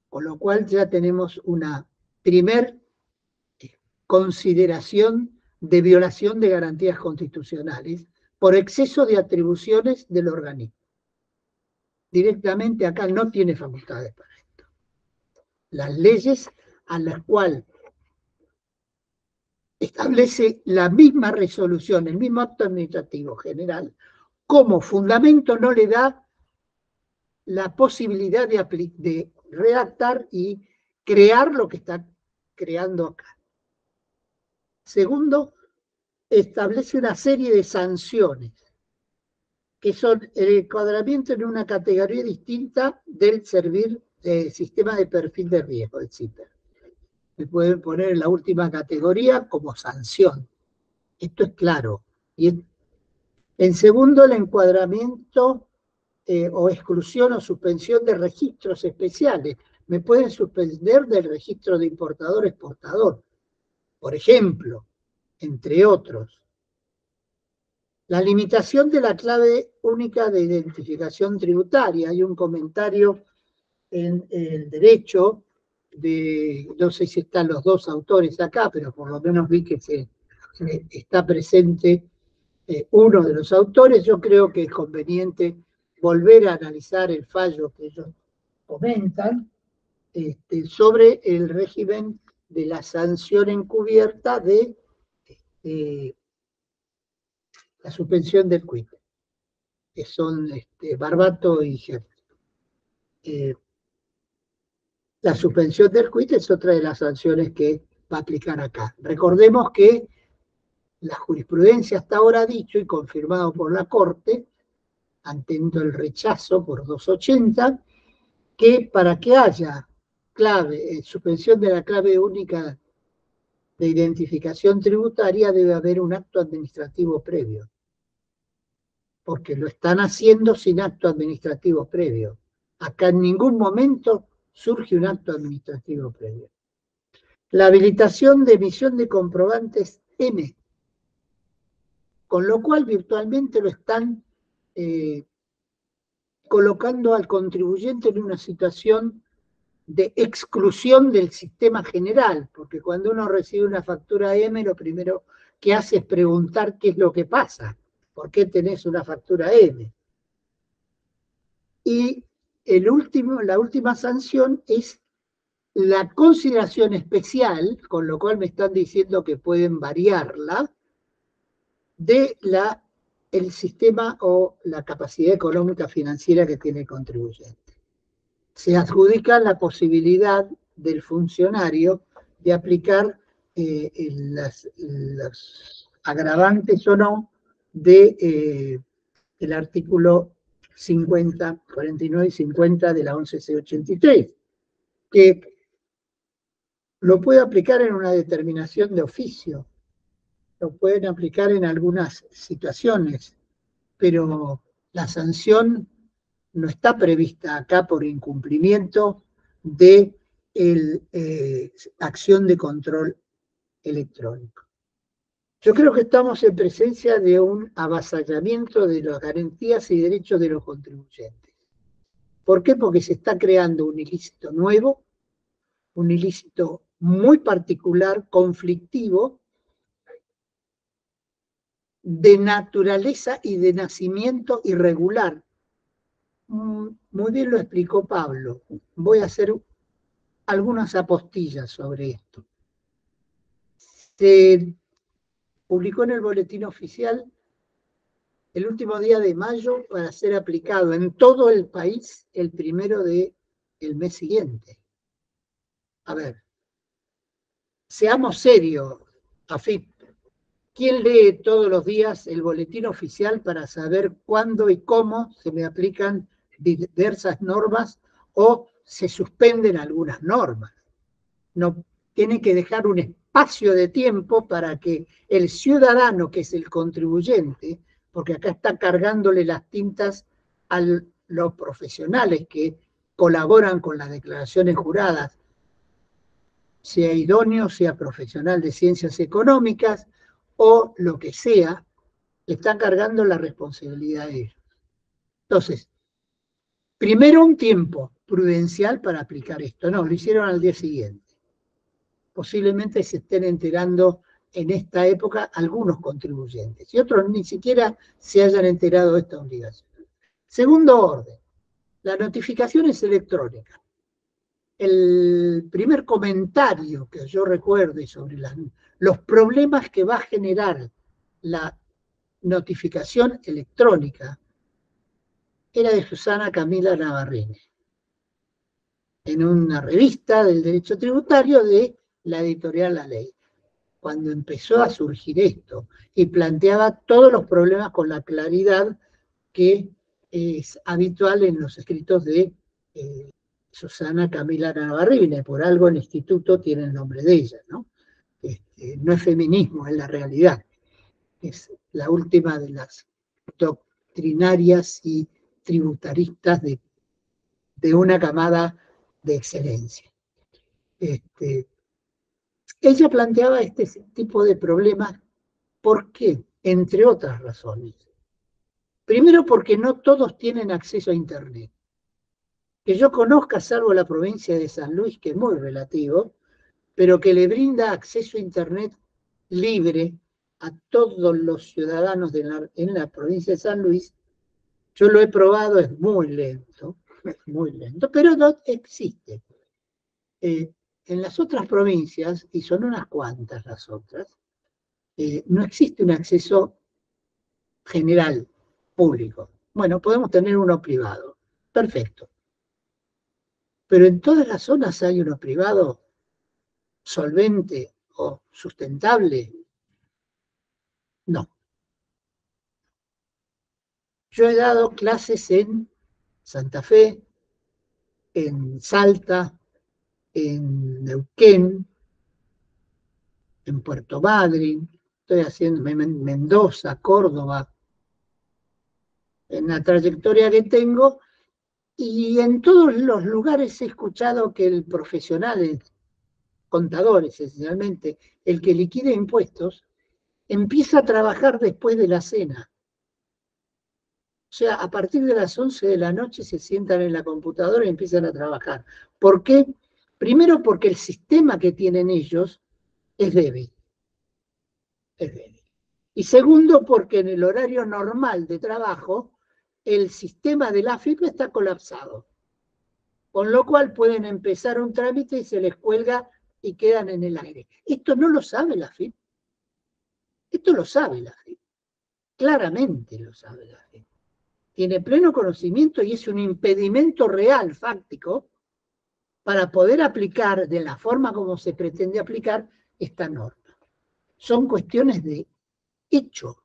Con lo cual ya tenemos una primer consideración de violación de garantías constitucionales por exceso de atribuciones del organismo. Directamente acá no tiene facultades para esto. Las leyes a las cuales establece la misma resolución, el mismo acto administrativo general, como fundamento no le da la posibilidad de redactar y crear lo que está creando acá. Segundo, establece una serie de sanciones que son el encuadramiento en una categoría distinta del sistema de perfil de riesgo, el CIPER. Me pueden poner en la última categoría como sanción. Esto es claro. Y en segundo, el encuadramiento o exclusión o suspensión de registros especiales. Me pueden suspender del registro de importador-exportador, por ejemplo, entre otros. La limitación de la clave única de identificación tributaria. Hay un comentario en el derecho no sé si están los dos autores acá, pero por lo menos vi que está presente uno de los autores. Yo creo que es conveniente volver a analizar el fallo que ellos comentan sobre el régimen de la sanción encubierta de la suspensión del quit, que son Barbato y Gertz. La suspensión del quit es otra de las sanciones que va a aplicar acá. Recordemos que la jurisprudencia hasta ahora ha dicho y confirmado por la Corte, ante el rechazo por 280, que para que haya suspensión de la clave única de identificación tributaria debe haber un acto administrativo previo, porque lo están haciendo sin acto administrativo previo. Acá en ningún momento surge un acto administrativo previo. La habilitación de emisión de comprobantes M, con lo cual virtualmente lo están colocando al contribuyente en una situación de exclusión del sistema general, porque cuando uno recibe una factura M, lo primero que hace es preguntar qué es lo que pasa, por qué tenés una factura M. Y la última sanción es la consideración especial, con lo cual me están diciendo que pueden variarla, de el sistema o la capacidad económica financiera que tiene el contribuyente. Se adjudica la posibilidad del funcionario de aplicar los agravantes o no de el artículo 50, 49 y 50 de la 11C83, que lo puede aplicar en una determinación de oficio, lo pueden aplicar en algunas situaciones, pero la sanción no está prevista acá por incumplimiento de acción de control electrónico. Yo creo que estamos en presencia de un avasallamiento de las garantías y derechos de los contribuyentes. ¿Por qué? Porque se está creando un ilícito nuevo, un ilícito muy particular, conflictivo, de naturaleza y de nacimiento irregular. Muy bien lo explicó Pablo. Voy a hacer algunas apostillas sobre esto. Se publicó en el Boletín Oficial el último día de mayo para ser aplicado en todo el país el 1 del mes siguiente. A ver, seamos serios, AFIP. ¿Quién lee todos los días el Boletín Oficial para saber cuándo y cómo se le aplican diversas normas o se suspenden algunas normas? No tiene que dejar un espacio de tiempo para que el ciudadano, que es el contribuyente, porque acá está cargándole las tintas a los profesionales que colaboran con las declaraciones juradas, sea idóneo, sea profesional de ciencias económicas o lo que sea, le están cargando la responsabilidad de ellos. Entonces, primero un tiempo prudencial para aplicar esto. No, lo hicieron al día siguiente. Posiblemente se estén enterando en esta época algunos contribuyentes y otros ni siquiera se hayan enterado de esta obligación. Segundo orden, la notificación es electrónica. El primer comentario que yo recuerde sobre los problemas que va a generar la notificación electrónica era de Susana Camila Navarrine, en una revista del derecho tributario de la editorial La Ley, cuando empezó a surgir esto y planteaba todos los problemas con la claridad que es habitual en los escritos de Susana Camila Navarrine. Por algo el instituto tiene el nombre de ella, ¿no? No es feminismo, es la realidad. Es la última de las doctrinarias y tributaristas de una camada de excelencia. Ella planteaba este tipo de problemas. ¿Por qué? Entre otras razones. Primero, porque no todos tienen acceso a Internet. Que yo conozca, salvo la provincia de San Luis, que es muy relativo, pero que le brinda acceso a Internet libre a todos los ciudadanos en la provincia de San Luis. Yo lo he probado, es muy lento, pero no existe. En las otras provincias, y son unas cuantas las otras, no existe un acceso general, público. Bueno, podemos tener uno privado, perfecto. Pero en todas las zonas hay uno privado solvente o sustentable. No. Yo he dado clases en Santa Fe, en Salta, en Neuquén, en Puerto Madryn, estoy haciendo en Mendoza, Córdoba, en la trayectoria que tengo, y en todos los lugares he escuchado que el profesional, el contador esencialmente, el que liquida impuestos, empieza a trabajar después de la cena. O sea, a partir de las 11 de la noche se sientan en la computadora y empiezan a trabajar. ¿Por qué? Primero porque el sistema que tienen ellos es débil. Es débil. Y segundo porque en el horario normal de trabajo el sistema de la AFIP está colapsado. Con lo cual pueden empezar un trámite y se les cuelga y quedan en el aire. Esto no lo sabe la AFIP. Esto lo sabe la AFIP. Claramente lo sabe la AFIP. Tiene pleno conocimiento y es un impedimento real, fáctico, para poder aplicar de la forma como se pretende aplicar esta norma. Son cuestiones de hecho.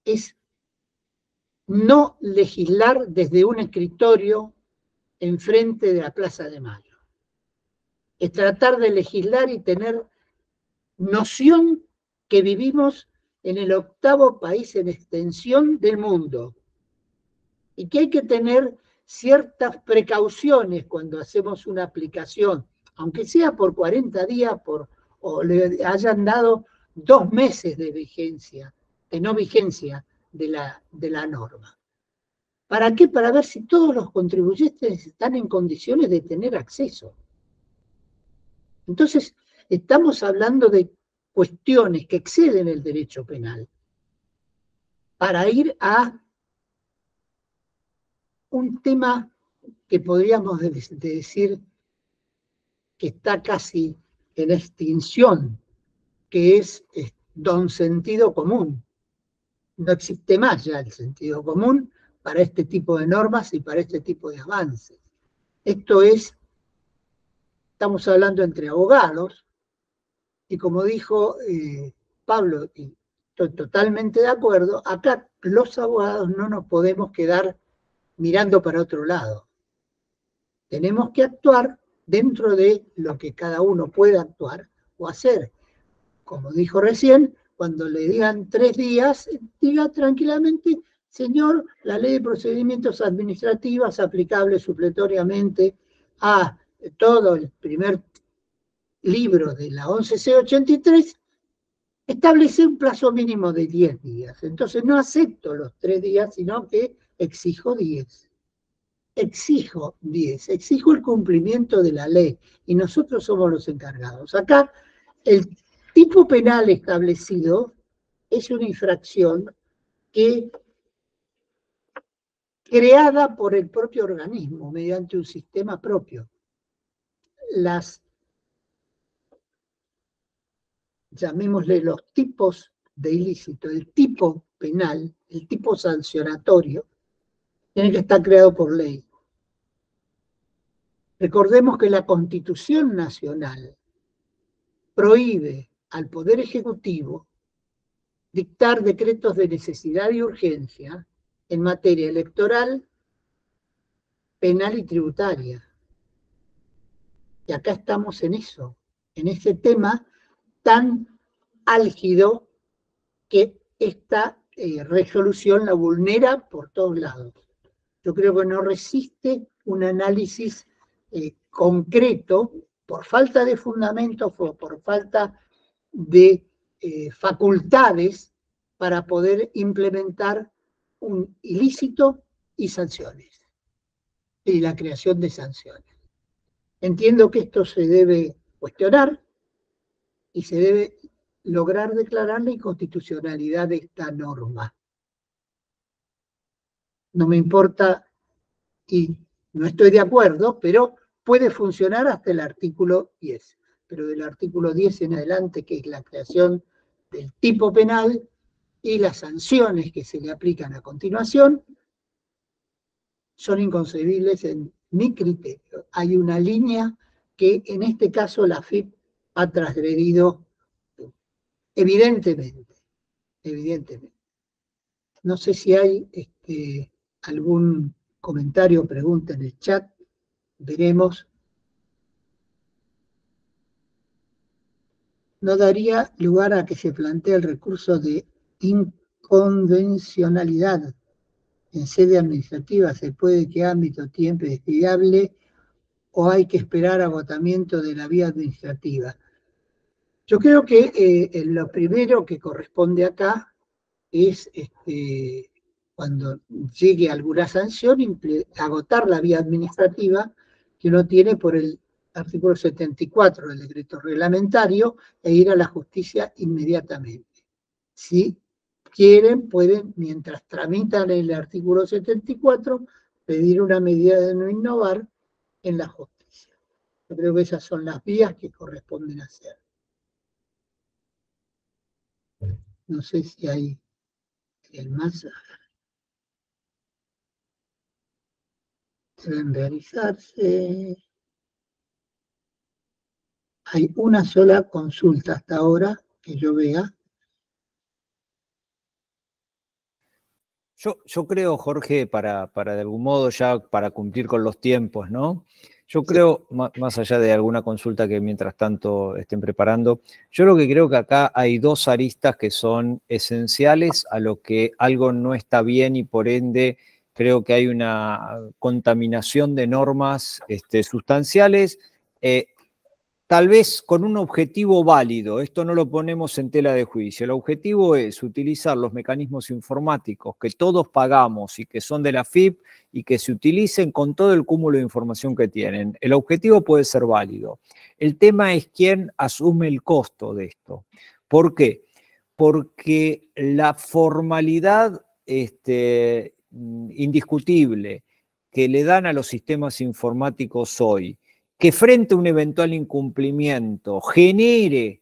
Es no legislar desde un escritorio enfrente de la Plaza de Mayo. Es tratar de legislar y tener noción que vivimos en el 8º país en extensión del mundo y que hay que tener ciertas precauciones cuando hacemos una aplicación, aunque sea por 40 días o le hayan dado 2 meses de vigencia, de no vigencia de la norma. ¿Para qué? Para ver si todos los contribuyentes están en condiciones de tener acceso. Entonces, estamos hablando de cuestiones que exceden el derecho penal para ir a un tema que podríamos decir que está casi en extinción, que es don sentido común. No existe más ya el sentido común para este tipo de normas y para este tipo de avances. Esto es, estamos hablando entre abogados, y como dijo Pablo, y estoy totalmente de acuerdo, acá los abogados no nos podemos quedar mirando para otro lado. Tenemos que actuar dentro de lo que cada uno pueda actuar o hacer. Como dijo recién, cuando le digan 3 días, diga tranquilamente, señor, la ley de procedimientos administrativos aplicable supletoriamente a todo el primer libro de la 11C83 establece un plazo mínimo de 10 días. Entonces no acepto los 3 días, sino que exijo 10. Exijo 10, exijo el cumplimiento de la ley y nosotros somos los encargados. Acá el tipo penal establecido es una infracción que creada por el propio organismo mediante un sistema propio. Llamémosle los tipos de ilícito, el tipo penal, el tipo sancionatorio, tiene que estar creado por ley. Recordemos que la Constitución Nacional prohíbe al Poder Ejecutivo dictar decretos de necesidad y urgencia en materia electoral, penal y tributaria. Y acá estamos en eso, en ese tema tan álgido que esta resolución la vulnera por todos lados. Yo creo que no resiste un análisis concreto por falta de fundamentos o por falta de facultades para poder implementar un ilícito y sanciones, y la creación de sanciones. Entiendo que esto se debe cuestionar y se debe lograr declarar la inconstitucionalidad de esta norma. No me importa y no estoy de acuerdo, pero puede funcionar hasta el artículo 10. Pero del artículo 10 en adelante, que es la creación del tipo penal y las sanciones que se le aplican a continuación, son inconcebibles en mi criterio. Hay una línea que en este caso la AFIP ha transgredido evidentemente. No sé si hay algún comentario o pregunta en el chat. Veremos. No daría lugar a que se plantee el recurso de inconvencionalidad en sede administrativa. Se puede que ámbito tiempo es viable o hay que esperar agotamiento de la vía administrativa. Yo creo que lo primero que corresponde acá es, cuando llegue alguna sanción, agotar la vía administrativa que uno tiene por el artículo 74 del decreto reglamentario e ir a la justicia inmediatamente. Si quieren, pueden, mientras tramitan el artículo 74, pedir una medida de no innovar en la justicia. Yo creo que esas son las vías que corresponden hacer. No sé si hay más. Deben realizarse. hay una sola consulta hasta ahora que yo vea. Yo creo, Jorge, para de algún modo ya para cumplir con los tiempos, ¿no? Yo creo, más allá de alguna consulta que mientras tanto estén preparando, yo lo que creo que acá hay dos aristas que son esenciales a lo que algo no está bien y por ende creo que hay una contaminación de normas sustanciales. Tal vez con un objetivo válido, esto no lo ponemos en tela de juicio, el objetivo es utilizar los mecanismos informáticos que todos pagamos y que son de la AFIP y que se utilicen con todo el cúmulo de información que tienen. El objetivo puede ser válido. El tema es quién asume el costo de esto. ¿Por qué? Porque la formalidad indiscutible que le dan a los sistemas informáticos hoy, que frente a un eventual incumplimiento genere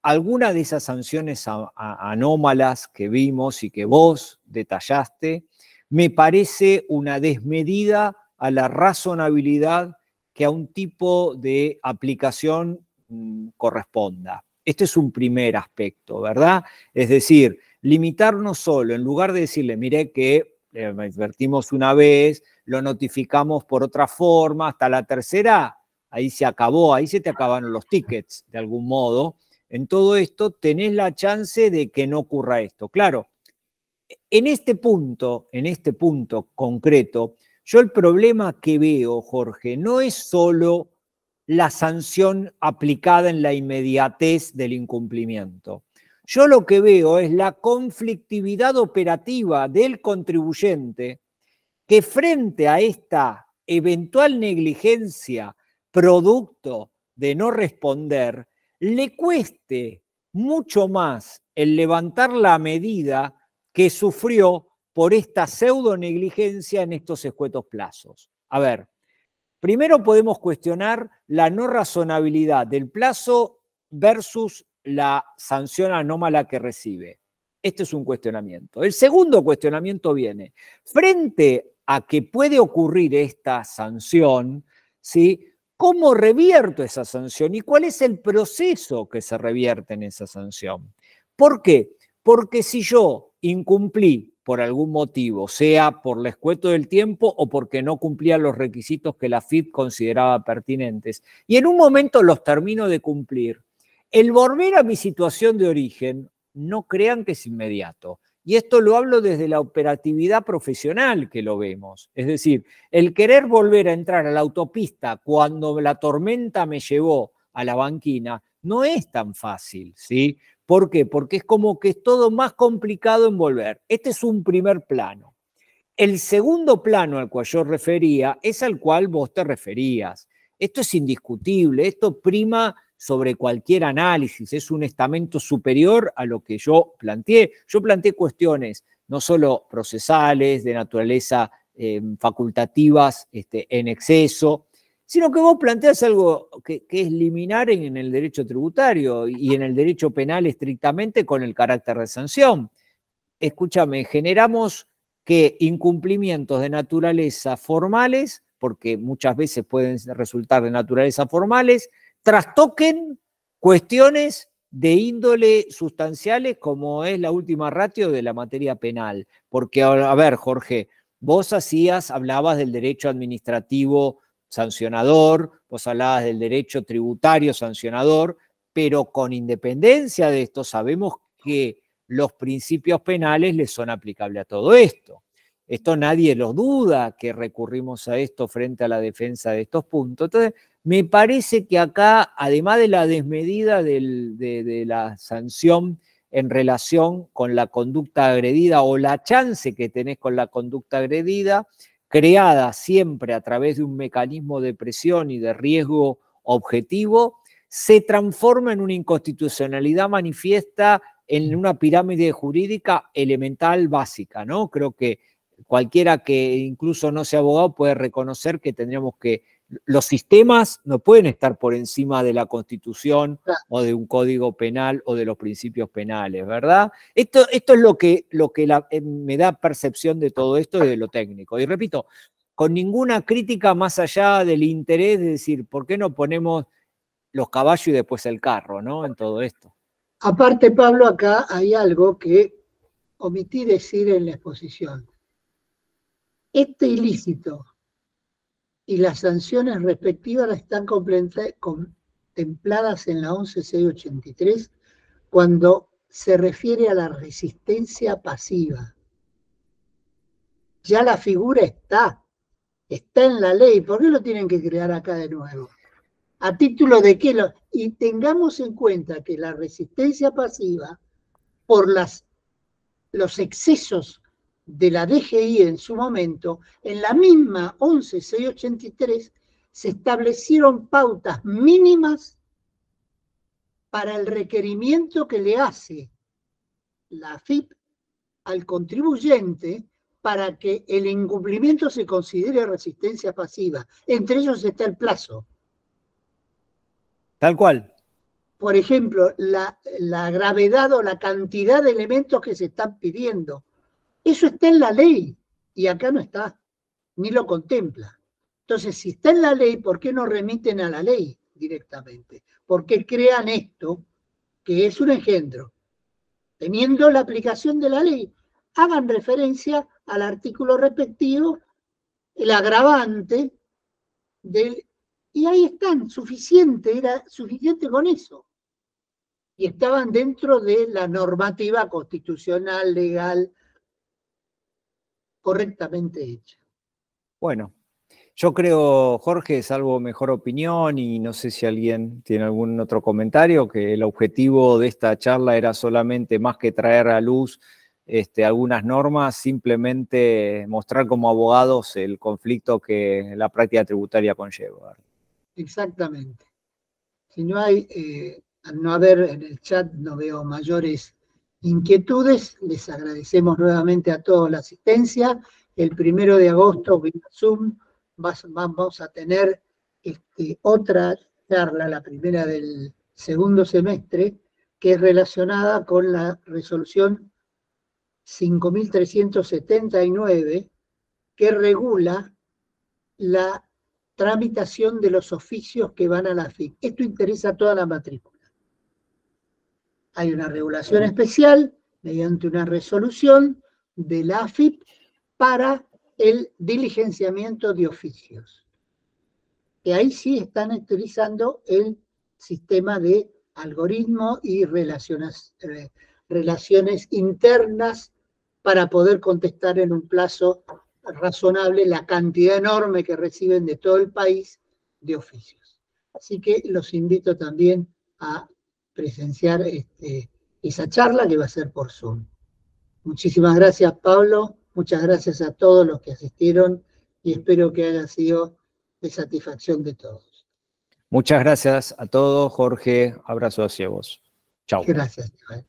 alguna de esas sanciones anómalas que vimos y que vos detallaste, me parece una desmedida a la razonabilidad que a un tipo de aplicación corresponda. Este es un primer aspecto, ¿verdad? Es decir, limitarnos solo, en lugar de decirle, mire que advertimos una vez, lo notificamos por otra forma, hasta la tercera, ahí se acabó, ahí se te acabaron los tickets, de algún modo. En todo esto tenés la chance de que no ocurra esto. Claro, en este punto concreto, yo el problema que veo, Jorge, no es solo la sanción aplicada en la inmediatez del incumplimiento. Yo lo que veo es la conflictividad operativa del contribuyente que frente a esta eventual negligencia producto de no responder, le cueste mucho más el levantar la medida que sufrió por esta pseudo negligencia en estos escuetos plazos. A ver, primero podemos cuestionar la no razonabilidad del plazo versus la sanción anómala que recibe. Este es un cuestionamiento. El segundo cuestionamiento viene, frente a que puede ocurrir esta sanción, ¿sí? ¿Cómo revierto esa sanción y cuál es el proceso que se revierte en esa sanción? ¿Por qué? Porque si yo incumplí por algún motivo, sea por el escueto del tiempo o porque no cumplía los requisitos que la FIP consideraba pertinentes, y en un momento los termino de cumplir, el volver a mi situación de origen, no crean que es inmediato. Y esto lo hablo desde la operatividad profesional que lo vemos. Es decir, el querer volver a entrar a la autopista cuando la tormenta me llevó a la banquina no es tan fácil, ¿sí? ¿Por qué? Porque es como que es todo más complicado en volver. Este es un primer plano. El segundo plano al cual yo refería es al cual vos te referías. Esto es indiscutible, esto prima sobre cualquier análisis, es un estamento superior a lo que yo planteé. Yo planteé cuestiones no solo procesales, de naturaleza facultativas en exceso, sino que vos planteás algo que es liminar en el derecho tributario y en el derecho penal estrictamente con el carácter de sanción. Escúchame, generamos que incumplimientos de naturaleza formales, porque muchas veces pueden resultar de naturaleza formales, trastoquen cuestiones de índole sustanciales como es la última ratio de la materia penal. Porque, a ver, Jorge, vos hablabas del derecho administrativo sancionador, vos hablabas del derecho tributario sancionador, pero con independencia de esto sabemos que los principios penales les son aplicables a todo esto. Esto nadie lo duda, que recurrimos a esto frente a la defensa de estos puntos. Entonces, me parece que acá, además de la desmedida de la sanción en relación con la conducta agredida o la chance que tenés con la conducta agredida, creada siempre a través de un mecanismo de presión y de riesgo objetivo, se transforma en una inconstitucionalidad manifiesta en una pirámide jurídica elemental básica, ¿no? Creo que cualquiera que incluso no sea abogado puede reconocer que tendríamos que, los sistemas no pueden estar por encima de la Constitución o de un código penal o de los principios penales, ¿verdad? Esto es lo que me da percepción de todo esto y de lo técnico. Y repito, con ninguna crítica más allá del interés de decir, ¿por qué no ponemos los caballos y después el carro, ¿no? En todo esto. Aparte, Pablo, acá hay algo que omití decir en la exposición. Este ilícito y las sanciones respectivas están contempladas en la 11683 cuando se refiere a la resistencia pasiva. Ya la figura está en la ley. ¿Por qué lo tienen que crear acá de nuevo? ¿A título de qué? Y tengamos en cuenta que la resistencia pasiva, por los excesos de la DGI en su momento, en la misma 11683 se establecieron pautas mínimas para el requerimiento que le hace la AFIP al contribuyente para que el incumplimiento se considere resistencia pasiva. Entre ellos está el plazo. Tal cual. Por ejemplo, la gravedad o la cantidad de elementos que se están pidiendo. Eso está en la ley y acá no está, ni lo contempla. Entonces, si está en la ley, ¿por qué no remiten a la ley directamente? ¿Por qué crean esto, que es un engendro? Teniendo la aplicación de la ley, hagan referencia al artículo respectivo, el agravante y ahí están, era suficiente con eso. Y estaban dentro de la normativa constitucional, legal, correctamente hecha. Bueno, yo creo, Jorge, salvo mejor opinión, y no sé si alguien tiene algún otro comentario, que el objetivo de esta charla era solamente, más que traer a luz algunas normas, simplemente mostrar como abogados el conflicto que la práctica tributaria conlleva. Exactamente. Si no hay, al no haber en el chat, no veo mayores inquietudes. Les agradecemos nuevamente a todos la asistencia. El 1 de agosto, vía Zoom, vamos a tener otra charla, la primera del segundo semestre, que es relacionada con la resolución 5.379, que regula la tramitación de los oficios que van a la AFIP. Esto interesa a toda la matrícula. Hay una regulación especial mediante una resolución de la AFIP para el diligenciamiento de oficios. Y ahí sí están utilizando el sistema de algoritmo y relaciones internas para poder contestar en un plazo razonable la cantidad enorme que reciben de todo el país de oficios. Así que los invito también a presenciar esa charla que va a ser por Zoom. Muchísimas gracias, Pablo. Muchas gracias a todos los que asistieron y espero que haya sido de satisfacción de todos. Muchas gracias a todos, Jorge. Abrazo hacia vos. Chao. Gracias, Iván.